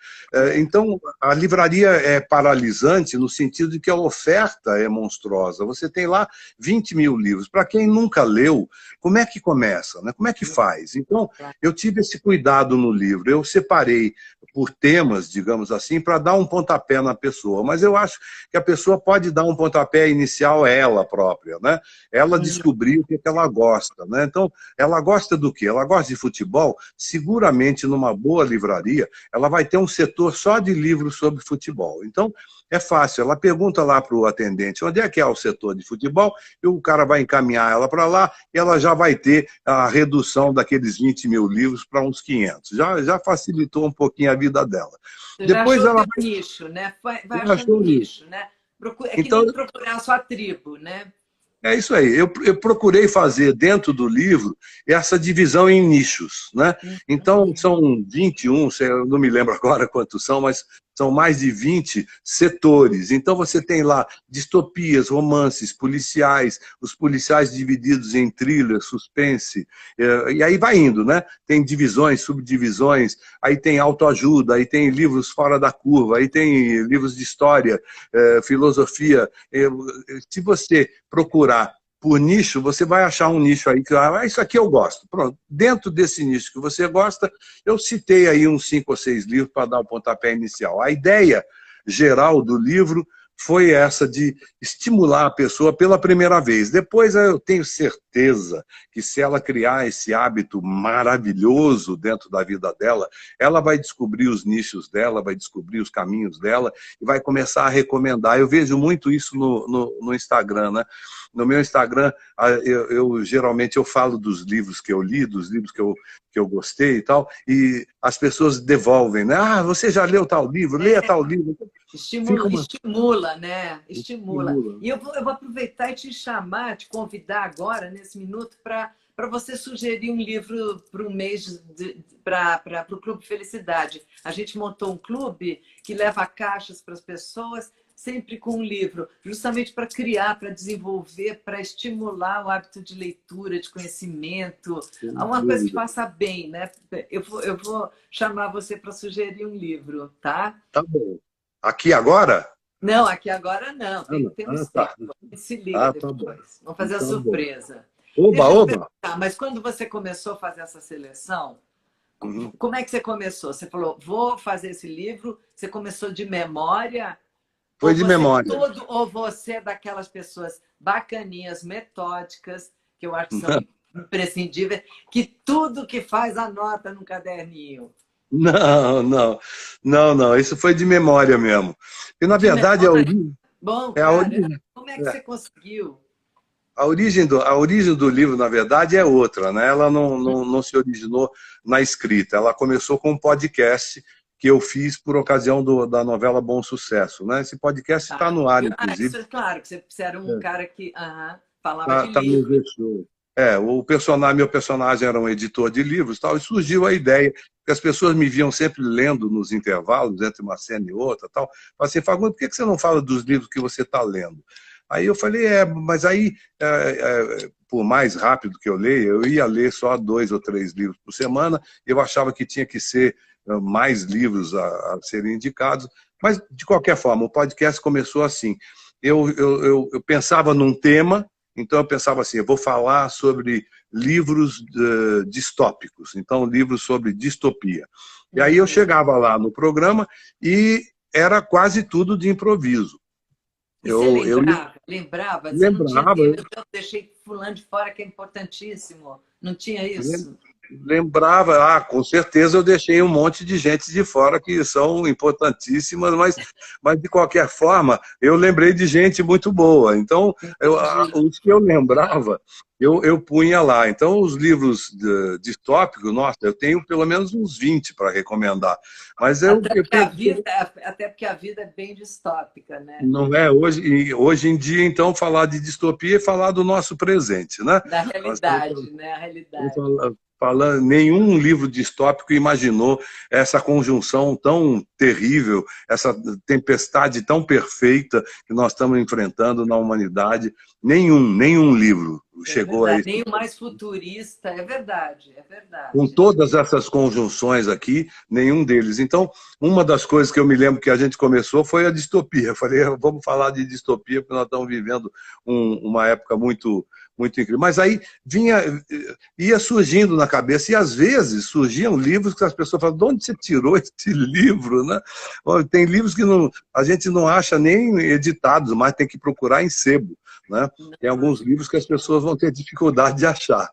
Então, a livraria é paralisante no sentido de que a oferta é monstruosa. Você tem lá 20.000 livros. Para quem nunca leu, como é que começa, né? Como é que faz? Então, eu tive esse cuidado no livro. Eu separei por temas, digamos assim, para dar um pontapé na pessoa. Mas eu acho que a pessoa pode dar um pontapé inicial a ela própria, né? Ela descobrir o que ela gosta, né? Então, ela gosta do quê? Ela gosta de futebol? Seguramente, numa boa livraria, ela vai ter um setor só de livros sobre futebol. Então, é fácil. Ela pergunta lá para o atendente onde é que é o setor de futebol, e o cara vai encaminhar ela para lá, e ela já vai ter a redução daqueles 20.000 livros para uns 500. Já facilitou um pouquinho a vida dela. Você já Depois achou o ela teu nicho, né? Vai vai achando achou isso. nicho, né? É que Então, nem procurar a sua tribo, né? é isso aí. Eu procurei fazer dentro do livro essa divisão em nichos, né? Então, são 21, eu não me lembro agora quantos são, mas são mais de 20 setores. Então, você tem lá distopias, romances, policiais, os policiais divididos em thriller, suspense, e aí vai indo, né? Tem divisões, subdivisões, aí tem autoajuda, aí tem livros fora da curva, aí tem livros de história, filosofia. Se você procurar por nicho, você vai achar um nicho aí que isso aqui eu gosto. Pronto. Dentro desse nicho que você gosta, eu citei aí uns 5 ou 6 livros para dar o pontapé inicial. A ideia geral do livro foi essa de estimular a pessoa pela primeira vez. Depois eu tenho certeza que se ela criar esse hábito maravilhoso dentro da vida dela, ela vai descobrir os nichos dela, vai descobrir os caminhos dela e vai começar a recomendar. Eu vejo muito isso no Instagram, né? No meu Instagram, geralmente eu falo dos livros que eu li, dos livros que eu gostei e tal, e as pessoas devolvem, né? Ah, você já leu tal livro? Leia tal livro. Fica uma... Estimula, né? Estimula. Estimula. E eu vou aproveitar e te chamar, te convidar agora, nesse minuto, para você sugerir um livro para o mês, para o Clube Felicidade. A gente montou um clube que leva caixas para as pessoas, sempre com um livro, justamente para criar, para desenvolver, para estimular o hábito de leitura, de conhecimento, Sem uma coisa que dúvida. faça bem, né? Eu vou chamar você para sugerir um livro, tá? Tá bom. Aqui agora? Não, aqui agora não. Ah, não. Temos Tá. tempo. A gente se liga Ah, tá bom. depois. Vamos fazer a Tá bom. surpresa. Oba, Deixa eu te oba! perguntar, mas quando você começou a fazer essa seleção, Uhum. como é que você começou? Você falou, vou fazer esse livro. Você começou de memória? Foi de memória. Ou você é daquelas pessoas bacaninhas, metódicas, que eu acho que são imprescindíveis, que tudo que faz anota num caderninho? Não, não, não, não. Isso foi de memória mesmo. E, na De verdade, memória? Bom, é a cara, origem. como é que você conseguiu? A origem do livro, na verdade, é outra, né? Ela não se originou na escrita. Ela começou com um podcast que eu fiz por ocasião da novela Bom Sucesso, né? Esse podcast está Tá. no ar, inclusive. Isso é claro, que você era um cara que falava de Tá no livros. G-Show. Meu personagem era um editor de livros e tal, e surgiu a ideia, que as pessoas me viam sempre lendo nos intervalos, entre uma cena e outra, tal. Falaram assim, Fagundes, por que você não fala dos livros que você está lendo? Aí eu falei, mas aí, por mais rápido que eu leia, eu ia ler só 2 ou 3 livros por semana, eu achava que tinha que ser mais livros a serem indicados, mas, de qualquer forma, o podcast começou assim. Eu pensava num tema, então eu pensava assim, eu vou falar sobre livros distópicos, então livros sobre distopia. E aí eu chegava lá no programa e era quase tudo de improviso. E você Eu lembrava? Você não tinha lembrava, assim, meu Deus, deixei fulano de fora que é importantíssimo. Não tinha isso? lembrava, com certeza eu deixei um monte de gente de fora que são importantíssimas, mas de qualquer forma, eu lembrei de gente muito boa. Então, Entendi. os que eu lembrava, eu punha lá. Então, os livros distópicos, nossa, eu tenho pelo menos uns 20 para recomendar. Mas eu penso, Até porque a vida é bem distópica, né? não é hoje em dia, então, falar de distopia é falar do nosso presente, né? Da Nós estamos realidade, né? A Estamos realidade. falando, nenhum livro distópico imaginou essa conjunção tão terrível, essa tempestade tão perfeita que nós estamos enfrentando na humanidade. Nenhum livro É chegou a verdade. esse. Nem o mais futurista. É verdade, é Com verdade. todas essas conjunções aqui, nenhum deles. Então, uma das coisas que eu me lembro que a gente começou foi a distopia. Eu falei, vamos falar de distopia, porque nós estamos vivendo uma época muito incrível. Mas aí ia surgindo na cabeça, e às vezes surgiam livros que as pessoas falam, de onde você tirou esse livro? Né? Tem livros que a gente não acha nem editados, mas tem que procurar em sebo. Né? Tem alguns livros que as pessoas vão ter dificuldade de achar.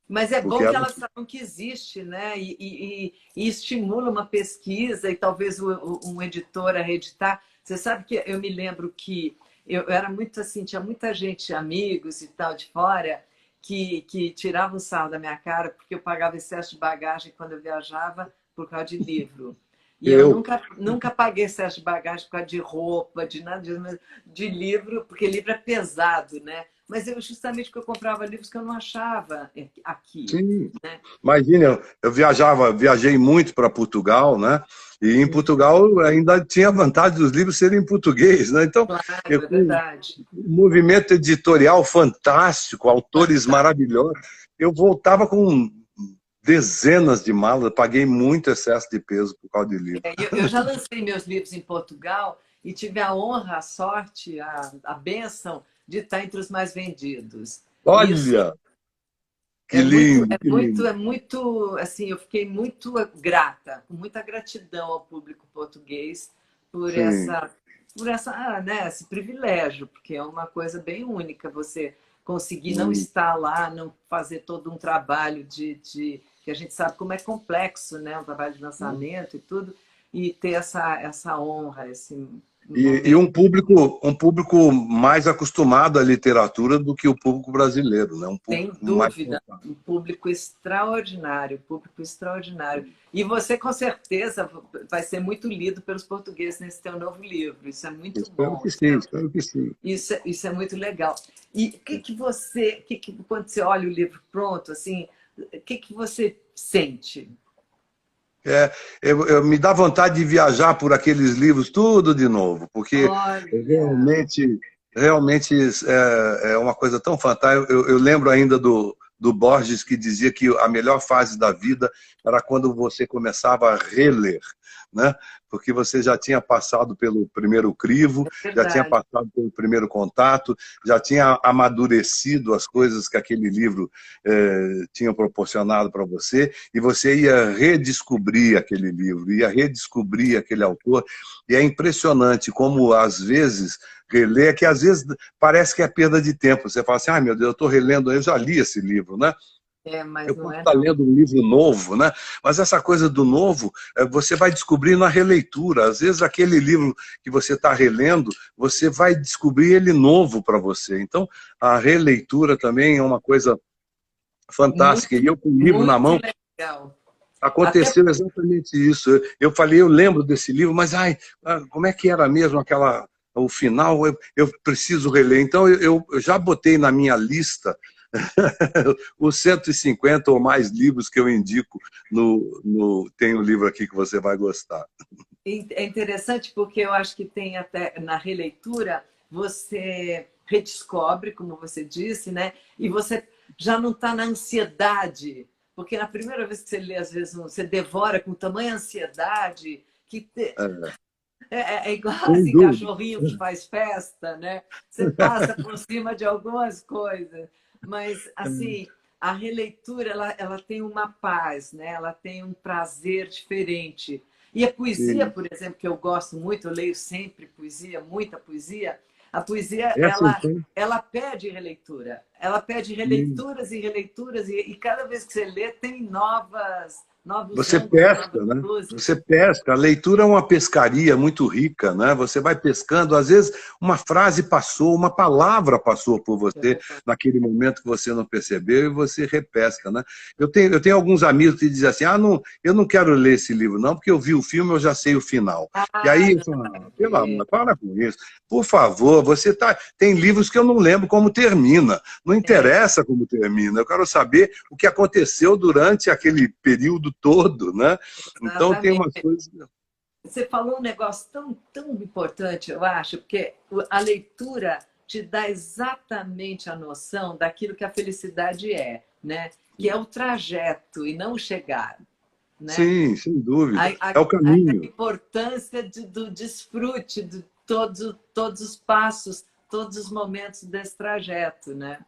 Mas é Porque bom que elas sabem que existe, né? E estimula uma pesquisa e talvez um editor a reeditar. Você sabe que eu me lembro que eu era muito assim, tinha muita gente, amigos e tal de fora, que tiravam sarro da minha cara porque eu pagava excesso de bagagem quando eu viajava por causa de livro. E eu eu, nunca paguei excesso de bagagem por causa de roupa, de nada disso, mas de livro, porque livro é pesado, né? Mas eu justamente porque eu comprava livros que eu não achava aqui, sim. né? Imagina, eu viajei muito para Portugal, né? E em Portugal ainda tinha a vantagem dos livros serem em português, né? Então, Claro, é com verdade. um movimento editorial fantástico, autores maravilhosos, eu voltava com dezenas de malas, paguei muito excesso de peso por causa de livro. Eu já lancei meus livros em Portugal e tive a honra, a sorte, a bênção de estar entre os mais vendidos. Isso Olha, que lindo, que lindo. assim, eu fiquei muito grata, com muita gratidão ao público português por Sim. né, esse privilégio, porque é uma coisa bem única você conseguir não Hum. estar lá, não fazer todo um trabalho que a gente sabe como é complexo, né, um trabalho de lançamento e tudo, e ter essa honra, esse E momento. um público mais acostumado à literatura do que o público brasileiro, né? Um Sem público mais dúvida, um público extraordinário, público extraordinário. E você, com certeza, vai ser muito lido pelos portugueses nesse teu novo livro. Isso é muito espero bom. que sim, espero que sim. Isso é muito legal. E o que você, quando você olha o livro pronto, assim, o que você sente? Me dá vontade de viajar por aqueles livros tudo de novo, porque Olha, realmente é uma coisa tão fantástica. Eu lembro ainda do Borges, que dizia que a melhor fase da vida era quando você começava a reler. né? Porque você já tinha passado pelo primeiro crivo, já tinha passado pelo primeiro contato, já tinha amadurecido as coisas que aquele livro tinha proporcionado para você, e você ia redescobrir aquele livro, ia redescobrir aquele autor, e é impressionante como, às vezes, reler, que às vezes parece que é perda de tempo. Você fala assim, ai meu Deus, eu estou relendo, eu já li esse livro, né? Mas Eu não posso é estar não. lendo um livro novo, né? Mas essa coisa do novo, você vai descobrir na releitura. Às vezes aquele livro que você está relendo, você vai descobrir ele novo para você. Então, a releitura também é uma coisa fantástica. E Muito, eu com o livro na muito mão, legal. Até aconteceu exatamente isso. Eu falei, eu lembro desse livro, mas ai, como é que era mesmo o final? Eu preciso reler. Então, eu já botei na minha lista os 150 ou mais livros que eu indico. Tem um livro aqui que você vai gostar. é interessante porque eu acho que tem até na releitura você redescobre, como você disse, né? E você já não está na ansiedade, porque na primeira vez que você lê, às vezes você devora com tamanha ansiedade que é igual Sem assim, dúvida. cachorrinho que faz festa, né? Você passa por cima de algumas coisas, mas assim a releitura ela tem uma paz, né? Ela tem um prazer diferente. E a poesia, Sim. por exemplo, que eu gosto muito, eu leio sempre poesia, muita poesia. A poesia Essa, então, ela pede releitura, ela pede sim. releituras e releituras e cada vez que você lê tem novos Você ângulos, novas pesca, né? luzes. Você pesca. A leitura é uma pescaria muito rica, né? Você vai pescando. Às vezes, uma frase passou, uma palavra passou por você naquele momento que você não percebeu e você repesca, né? Eu tenho alguns amigos que dizem assim: não, eu não quero ler esse livro, não, porque eu vi o filme, eu já sei o final. E Ah, aí, eu não, falo, para pelo ver. amor, para com isso. Por favor, tem livros que eu não lembro como termina. Não É, interessa como termina. Eu quero saber o que aconteceu durante aquele período todo, né? Então tem umas exatamente. coisas. Você falou um negócio tão importante, eu acho, porque a leitura te dá exatamente a noção daquilo que a felicidade é, né? Que é o trajeto e não o chegar, né? Sim, sem A, dúvida. a, É o a caminho. importância do desfrute de todos os passos, todos os momentos desse trajeto, né?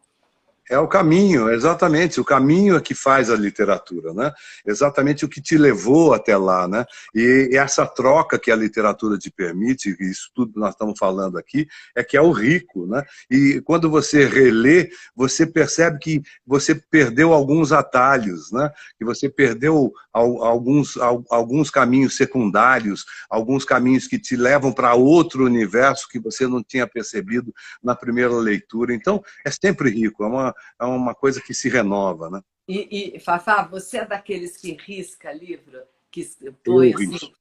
É o caminho, exatamente. O caminho é que faz a literatura, né? Exatamente o que te levou até lá, né? E essa troca que a literatura te permite, isso tudo que nós estamos falando aqui, é que é o rico, né? E quando você relê, você percebe que você perdeu alguns atalhos, né? Que você perdeu alguns caminhos secundários, alguns caminhos que te levam para outro universo que você não tinha percebido na primeira leitura. Então, é sempre rico, é uma coisa que se renova, né? Fafá, você é daqueles que risca livro, que Eu põe assim. risco,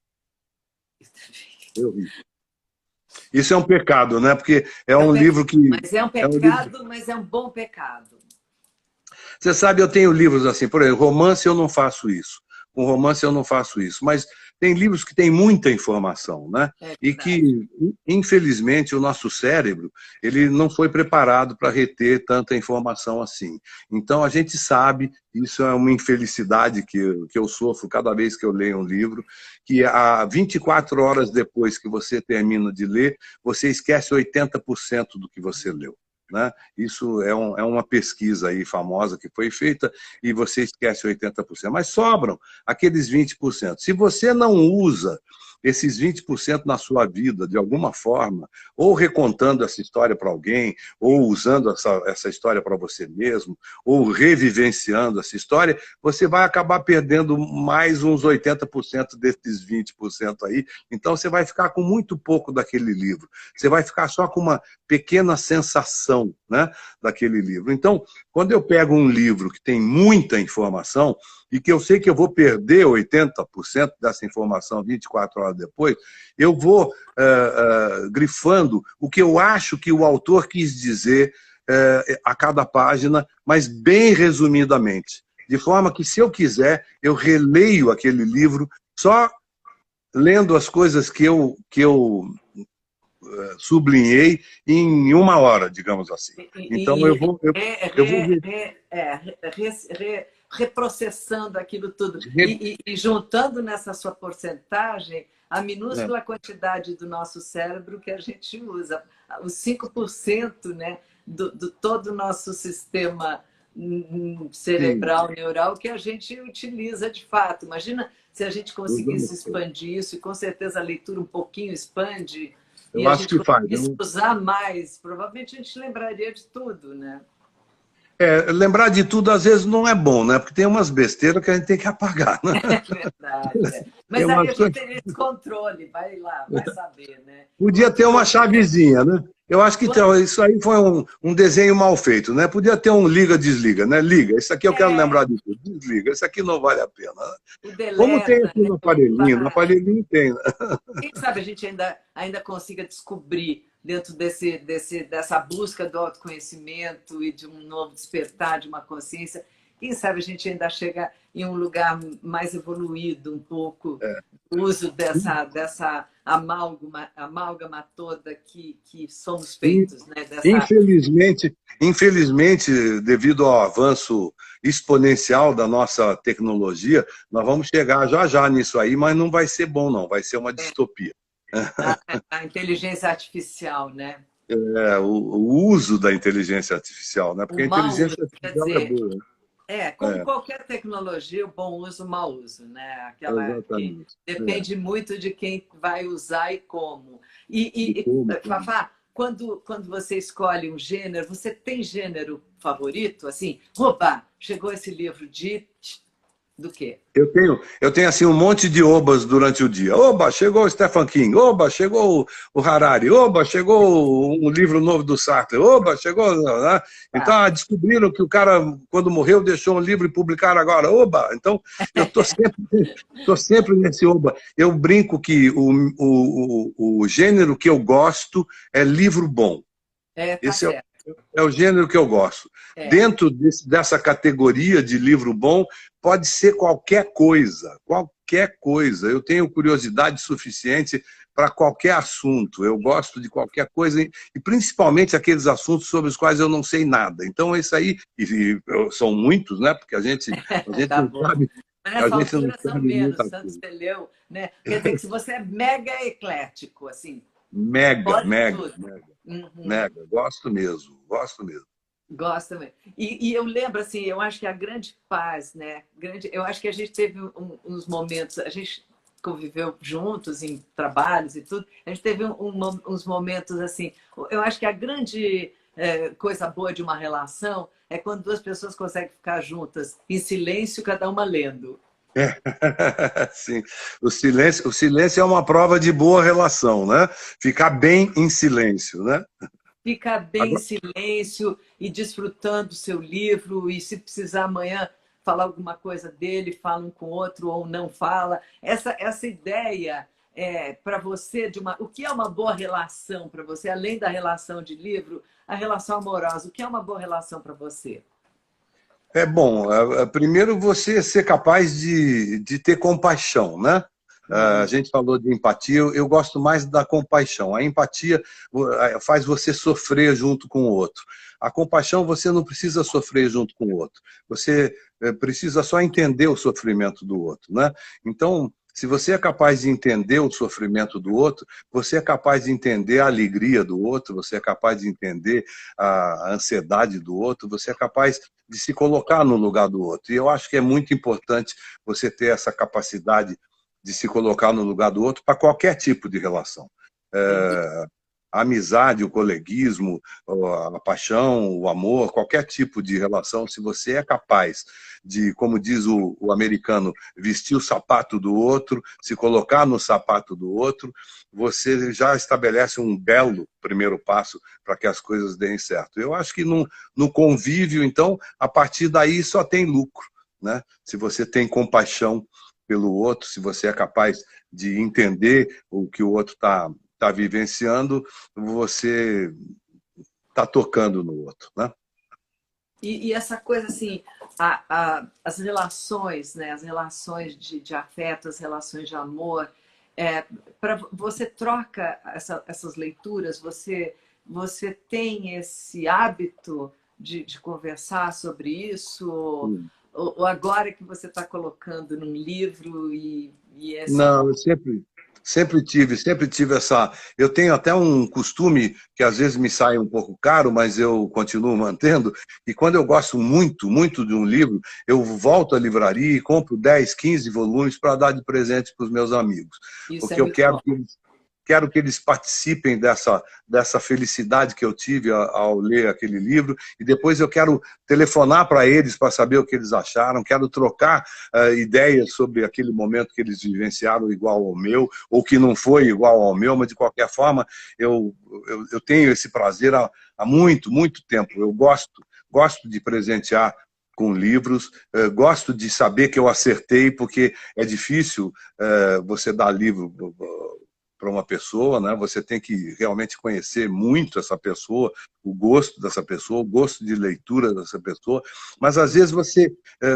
eu risco. Isso é um pecado, né? Porque é É um um pecado, livro que mas é um é um livro. pecado, mas é um bom pecado. Você sabe, eu tenho livros assim, por exemplo, romance eu não faço isso. Com romance eu não faço isso, mas tem livros que têm muita informação, né? É E verdade. que, infelizmente, o nosso cérebro, ele não foi preparado para reter tanta informação assim. Então, a gente sabe, isso é uma infelicidade que eu sofro cada vez que eu leio um livro, que há 24 horas depois que você termina de ler, você esquece 80% do que você leu. Né? Isso é uma pesquisa aí famosa que foi feita e você esquece 80%, mas sobram aqueles 20%. Se você não usa esses 20% na sua vida, de alguma forma, ou recontando essa história para alguém, ou usando essa história para você mesmo, ou revivenciando essa história, você vai acabar perdendo mais uns 80% desses 20% aí. Então, você vai ficar com muito pouco daquele livro. Você vai ficar só com uma pequena sensação, né, daquele livro. Então, quando eu pego um livro que tem muita informação e que eu sei que eu vou perder 80% dessa informação 24 horas depois, eu vou grifando o que eu acho que o autor quis dizer a cada página, mas bem resumidamente. De forma que, se eu quiser, eu releio aquele livro só lendo as coisas que eu sublinhei em uma hora, digamos assim. Então, eu vou reprocessando aquilo tudo e juntando nessa sua porcentagem a minúscula quantidade do nosso cérebro que a gente usa, os 5%, né, do todo o nosso sistema cerebral, neural, que a gente utiliza de fato. Imagina se a gente conseguisse expandir isso, e com certeza a leitura um pouquinho expande, e a gente conseguisse usar mais, provavelmente a gente lembraria de tudo, né? Lembrar de tudo às vezes não é bom, né? Porque tem umas besteiras que a gente tem que apagar, né? É verdade. Mas aí a gente teria descontrole, vai lá, vai saber, né? Podia ter uma chavezinha, né? Eu acho que isso aí foi um desenho mal feito, né? Podia ter um liga-desliga, né? Liga, isso aqui eu quero lembrar de tudo. Desliga, isso aqui não vale a pena. O deleta, como tem aqui né? No aparelhinho tem, né? Quem sabe a gente ainda consiga descobrir dentro dessa busca do autoconhecimento e de um novo despertar de uma consciência, quem sabe a gente ainda chega em um lugar mais evoluído um pouco, o uso dessa amálgama toda que somos feitos, né? Infelizmente, devido ao avanço exponencial da nossa tecnologia, nós vamos chegar já nisso aí, mas não vai ser bom, não, vai ser uma distopia. A inteligência artificial, né? O uso da inteligência artificial, né? Porque a inteligência artificial quer dizer, é boa. Como qualquer tecnologia, o bom uso, o mau uso, né? Aquela que Exatamente. depende muito de quem vai usar e como. Fafá, quando você escolhe um gênero, você tem gênero favorito? Assim, opa, chegou esse livro do quê? Eu tenho assim um monte de obas durante o dia. Oba, chegou o Stephen King. Oba, chegou o Harari. Oba, chegou um livro novo do Sartre. Oba, chegou... Né? Então, descobriram que o cara, quando morreu, deixou um livro e publicaram agora. Oba! Então, eu tô sempre nesse oba. Eu brinco que o gênero que eu gosto é livro bom. Tá certo. É o gênero que eu gosto. Dentro dessa categoria de livro bom, pode ser qualquer coisa, qualquer coisa. Eu tenho curiosidade suficiente para qualquer assunto. Eu gosto de qualquer coisa, e principalmente aqueles assuntos sobre os quais eu não sei nada. Então, isso aí, são muitos, né? Porque a gente tá não bom. sabe. Mas nessa altura são menos, muita Santos coisa. Peleu, né? Quer dizer que se você é mega eclético, assim. Mega. Gosto mesmo. Gosto também. E eu lembro, assim, eu acho que a grande paz, né? Eu acho que a gente teve uns momentos, a gente conviveu juntos em trabalhos e tudo, a gente teve uns momentos assim. Eu acho que a grande coisa boa de uma relação é quando duas pessoas conseguem ficar juntas em silêncio, cada uma lendo. Sim, o silêncio é uma prova de boa relação, né? Ficar bem em silêncio, né? Ficar bem em silêncio e desfrutando do seu livro, e se precisar amanhã falar alguma coisa dele, fala um com o outro ou não fala. Essa ideia para você o que é uma boa relação para você, além da relação de livro, a relação amorosa, o que é uma boa relação para você? Bom, primeiro você ser capaz de ter compaixão, né? A gente falou de empatia, eu gosto mais da compaixão. A empatia faz você sofrer junto com o outro. A compaixão, você não precisa sofrer junto com o outro. Você precisa só entender o sofrimento do outro, né? Então, se você é capaz de entender o sofrimento do outro, você é capaz de entender a alegria do outro, você é capaz de entender a ansiedade do outro, você é capaz de se colocar no lugar do outro. E eu acho que é muito importante você ter essa capacidade de se colocar no lugar do outro para qualquer tipo de relação. A amizade, o coleguismo, a paixão, o amor, qualquer tipo de relação, se você é capaz de, como diz o americano, vestir o sapato do outro, se colocar no sapato do outro, você já estabelece um belo primeiro passo para que as coisas deem certo. Eu acho que no convívio, então, a partir daí só tem lucro, né? Se você tem compaixão pelo outro, se você é capaz de entender o que o outro está vivenciando, você está tocando no outro, né? E essa coisa assim, as relações, né? As relações de afeto, as relações de amor, você troca essas leituras, você tem esse hábito de conversar sobre isso? Ou agora que você está colocando num livro e é só... Não, eu sempre tive essa. Eu tenho até um costume que às vezes me sai um pouco caro, mas eu continuo mantendo. E quando eu gosto muito, muito de um livro, eu volto à livraria e compro 10, 15 volumes para dar de presente para os meus amigos. Isso é Porque eu muito bom. quero que eles participem dessa felicidade que eu tive ao ler aquele livro, e depois eu quero telefonar para eles para saber o que eles acharam, quero trocar ideias sobre aquele momento que eles vivenciaram igual ao meu, ou que não foi igual ao meu, mas de qualquer forma eu tenho esse prazer há muito, muito tempo. Eu gosto de presentear com livros, gosto de saber que eu acertei, porque é difícil você dar livro para uma pessoa, né? Você tem que realmente conhecer muito essa pessoa, o gosto dessa pessoa, o gosto de leitura dessa pessoa, mas às vezes você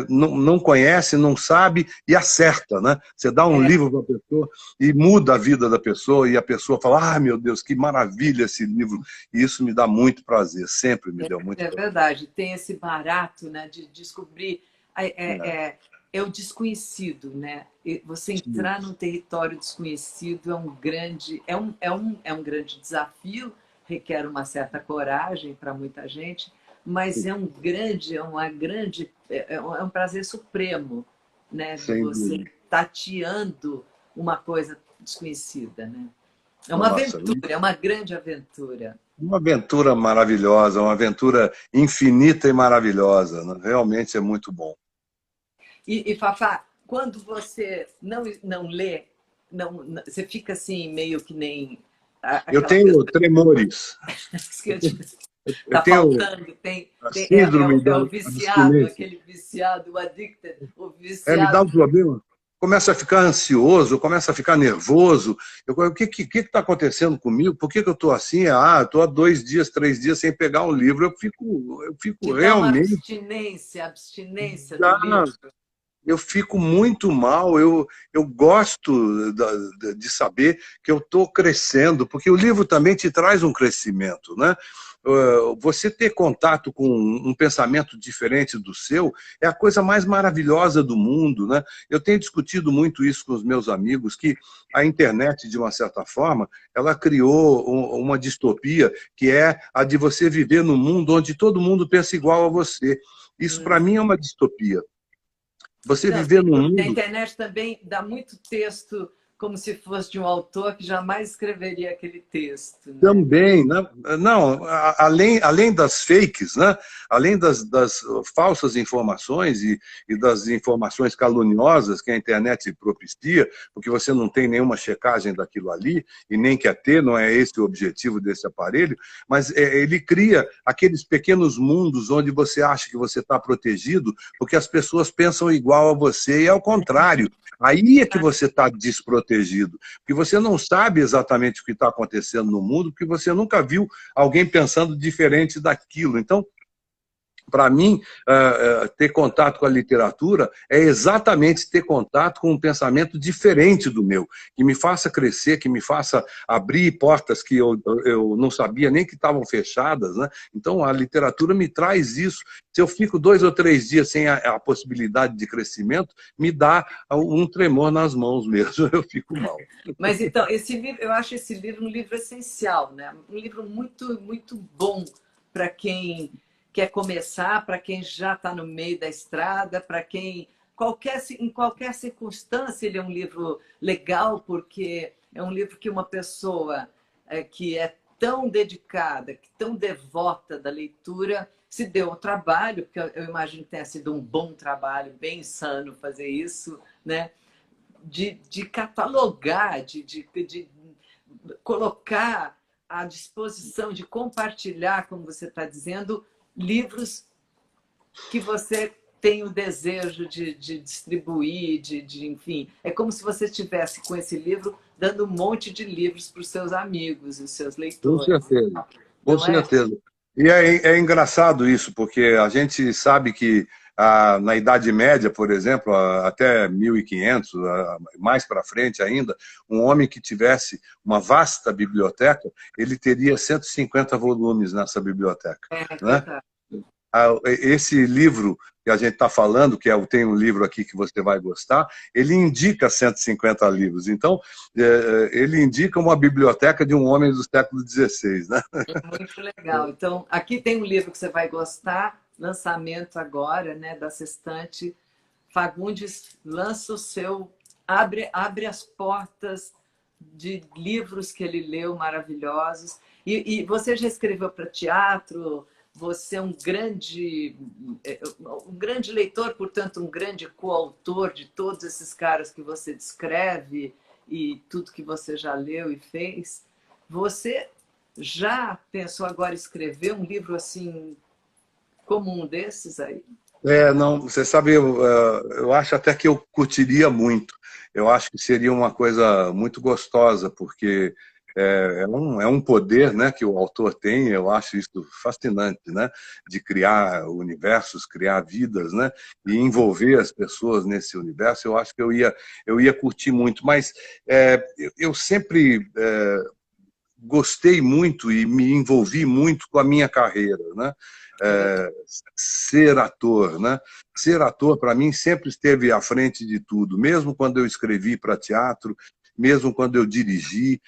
não conhece, não sabe e acerta, né? Você dá um livro para a pessoa e muda a vida da pessoa, e a pessoa fala, ah, meu Deus, que maravilha esse livro, e isso me dá muito prazer, sempre me deu muito É prazer. verdade, tem esse barato, né, de descobrir É, é o desconhecido, né? E você sim, entrar num território desconhecido é um grande desafio, requer uma certa coragem para muita gente, mas é um prazer supremo, né, de sem você dúvida. tateando uma coisa desconhecida, né? É uma Nossa, aventura, é uma grande aventura. uma aventura maravilhosa, uma aventura infinita e maravilhosa, né? Realmente é muito bom. Fafá, quando você não lê, você fica assim, meio que nem Eu aquela tenho pessoa tremores, que eu está tenho faltando, a síndrome é da o viciado, abstinência. aquele viciado, o addicted, o Me dá viciado. um problema. Começa a ficar ansioso, começa a ficar nervoso. O que está acontecendo comigo? Por que eu estou assim? Ah, estou há 2 dias, 3 dias sem pegar um livro. Eu Te fico dá uma realmente. abstinência do livro. Eu fico muito mal, eu gosto de saber que eu estou crescendo, porque o livro também te traz um crescimento, né? Você ter contato com um pensamento diferente do seu é a coisa mais maravilhosa do mundo, né? Eu tenho discutido muito isso com os meus amigos, que a internet, de uma certa forma, ela criou uma distopia, que é a de você viver num mundo onde todo mundo pensa igual a você. Isso, para mim, é uma distopia. Você Não, viver sem num dúvida. A mundo internet também dá muito texto como se fosse de um autor que jamais escreveria aquele texto, né? também, né? Não, além das fakes, né? Além das falsas informações e das informações caluniosas que a internet propicia, porque você não tem nenhuma checagem daquilo ali e nem quer ter, não é esse o objetivo desse aparelho, mas ele cria aqueles pequenos mundos onde você acha que você está protegido, porque as pessoas pensam igual a você e ao contrário. Aí é que você está desprotegido, porque você não sabe exatamente o que está acontecendo no mundo, porque você nunca viu alguém pensando diferente daquilo. Então, para mim, ter contato com a literatura é exatamente ter contato com um pensamento diferente do meu, que me faça crescer, que me faça abrir portas que eu não sabia nem que estavam fechadas, né? Então, a literatura me traz isso. Se eu fico 2 ou 3 dias sem a possibilidade de crescimento, me dá um tremor nas mãos mesmo, eu fico mal. Mas então, esse livro, eu acho esse livro um livro essencial, né? Um livro muito, muito bom para quem quer começar, para quem já está no meio da estrada, para quem em qualquer circunstância ele é um livro legal, porque é um livro que uma pessoa que é tão dedicada, que tão devota da leitura, se deu o trabalho, porque eu imagino que tenha sido um bom trabalho, bem insano fazer isso, né? De catalogar, de colocar à disposição, de compartilhar, como você está dizendo, livros que você tem o desejo de distribuir, enfim. É como se você estivesse com esse livro dando um monte de livros para os seus amigos, os seus Com leitores. certeza, com Não é? certeza. E é engraçado isso, porque a gente sabe que na Idade Média, por exemplo, até 1500, mais para frente ainda, um homem que tivesse uma vasta biblioteca, ele teria 150 volumes nessa biblioteca, É né? verdade. esse livro que a gente está falando, que tem um livro aqui que você vai gostar, ele indica 150 livros. Então, ele indica uma biblioteca de um homem do século XVI, né? Muito legal. Então, aqui tem um livro que você vai gostar, lançamento agora, né, da Sextante. Fagundes lança o seu, abre as portas de livros que ele leu maravilhosos. E você já escreveu para teatro, você é um grande leitor, portanto, um grande coautor de todos esses caras que você descreve e tudo que você já leu e fez. Você já pensou agora em escrever um livro assim, como um desses aí? Não, você sabe, eu acho até que eu curtiria muito. Eu acho que seria uma coisa muito gostosa, porque é um poder, né, que o autor tem, eu acho isso fascinante, né, de criar universos, criar vidas, né, e envolver as pessoas nesse universo. Eu acho que eu ia curtir muito, mas eu sempre gostei muito e me envolvi muito com a minha carreira, né? Ser ator, né? Ser ator para mim sempre esteve à frente de tudo, mesmo quando eu escrevi para teatro, mesmo quando eu dirigi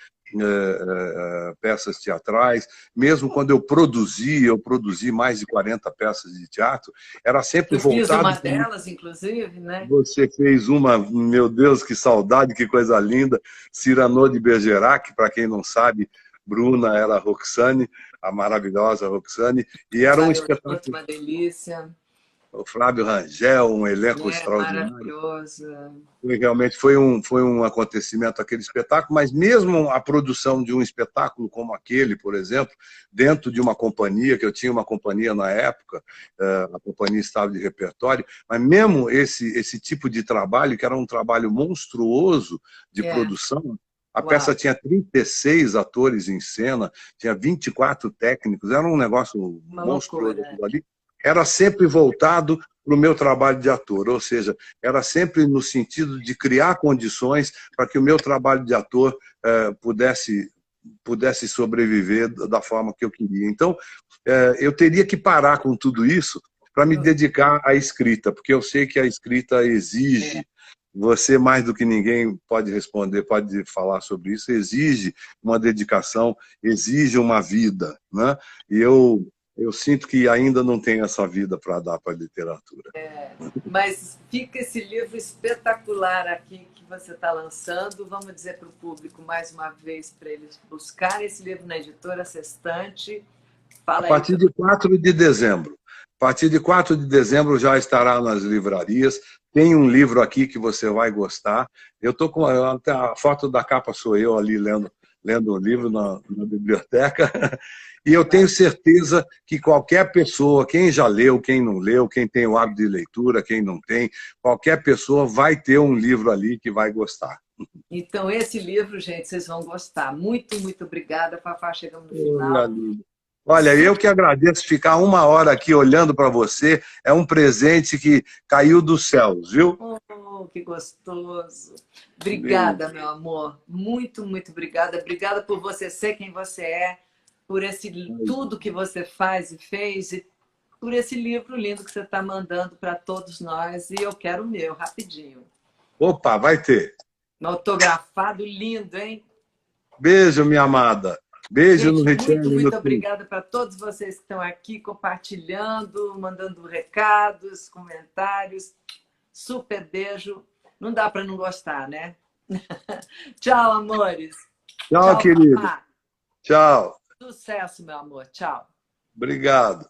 peças teatrais, mesmo quando eu produzi mais de 40 peças de teatro, era sempre Eu fiz voltado. uma delas, inclusive, né? Você fez uma, meu Deus, que saudade, que coisa linda, Cyrano de Bergerac, para quem não sabe, Bruna era a Roxane, a maravilhosa Roxane, e era um espetáculo. Uma delícia. O Flávio Rangel, um elenco extraordinário. Maravilhoso. Realmente foi um acontecimento aquele espetáculo, mas mesmo a produção de um espetáculo como aquele, por exemplo, dentro de uma companhia, que eu tinha uma companhia na época, a Companhia Estado de Repertório, mas mesmo esse tipo de trabalho, que era um trabalho monstruoso de produção, a peça tinha 36 atores em cena, tinha 24 técnicos, era um negócio monstruoso ali. Era sempre voltado para o meu trabalho de ator, ou seja, era sempre no sentido de criar condições para que o meu trabalho de ator pudesse sobreviver da forma que eu queria. Então, eu teria que parar com tudo isso para me dedicar à escrita, porque eu sei que a escrita exige, você mais do que ninguém pode responder, pode falar sobre isso, exige uma dedicação, exige uma vida, né? E eu sinto que ainda não tenho essa vida para dar para a literatura. Mas fica esse livro espetacular aqui que você está lançando. Vamos dizer para o público mais uma vez para eles buscarem esse livro na editora Sextante. A partir de 4 de dezembro. A partir de 4 de dezembro já estará nas livrarias. Tem um livro aqui que você vai gostar. Eu estou com a foto da capa, sou eu ali lendo o livro na biblioteca. E eu tenho certeza que qualquer pessoa, quem já leu, quem não leu, quem tem o hábito de leitura, quem não tem, qualquer pessoa vai ter um livro ali que vai gostar. Então, esse livro, gente, vocês vão gostar. Muito, muito obrigada, Fafá. Chegamos no final. Olha, eu que agradeço ficar 1 hora aqui olhando para você. É um presente que caiu dos céus, viu? Oh, que gostoso. Obrigada, meu amor. Muito, muito obrigada. Obrigada por você ser quem você é, por tudo que você faz e fez, e por esse livro lindo que você está mandando para todos nós. E eu quero o meu, rapidinho. Opa, vai ter. Um autografado lindo, hein? Beijo, minha amada. Beijo. Gente, no Richelle. Muito obrigada para todos vocês que estão aqui compartilhando, mandando recados, comentários. Super beijo. Não dá para não gostar, né? Tchau, amores. Tchau, querido. Tchau. Sucesso, meu amor. Tchau. Obrigado.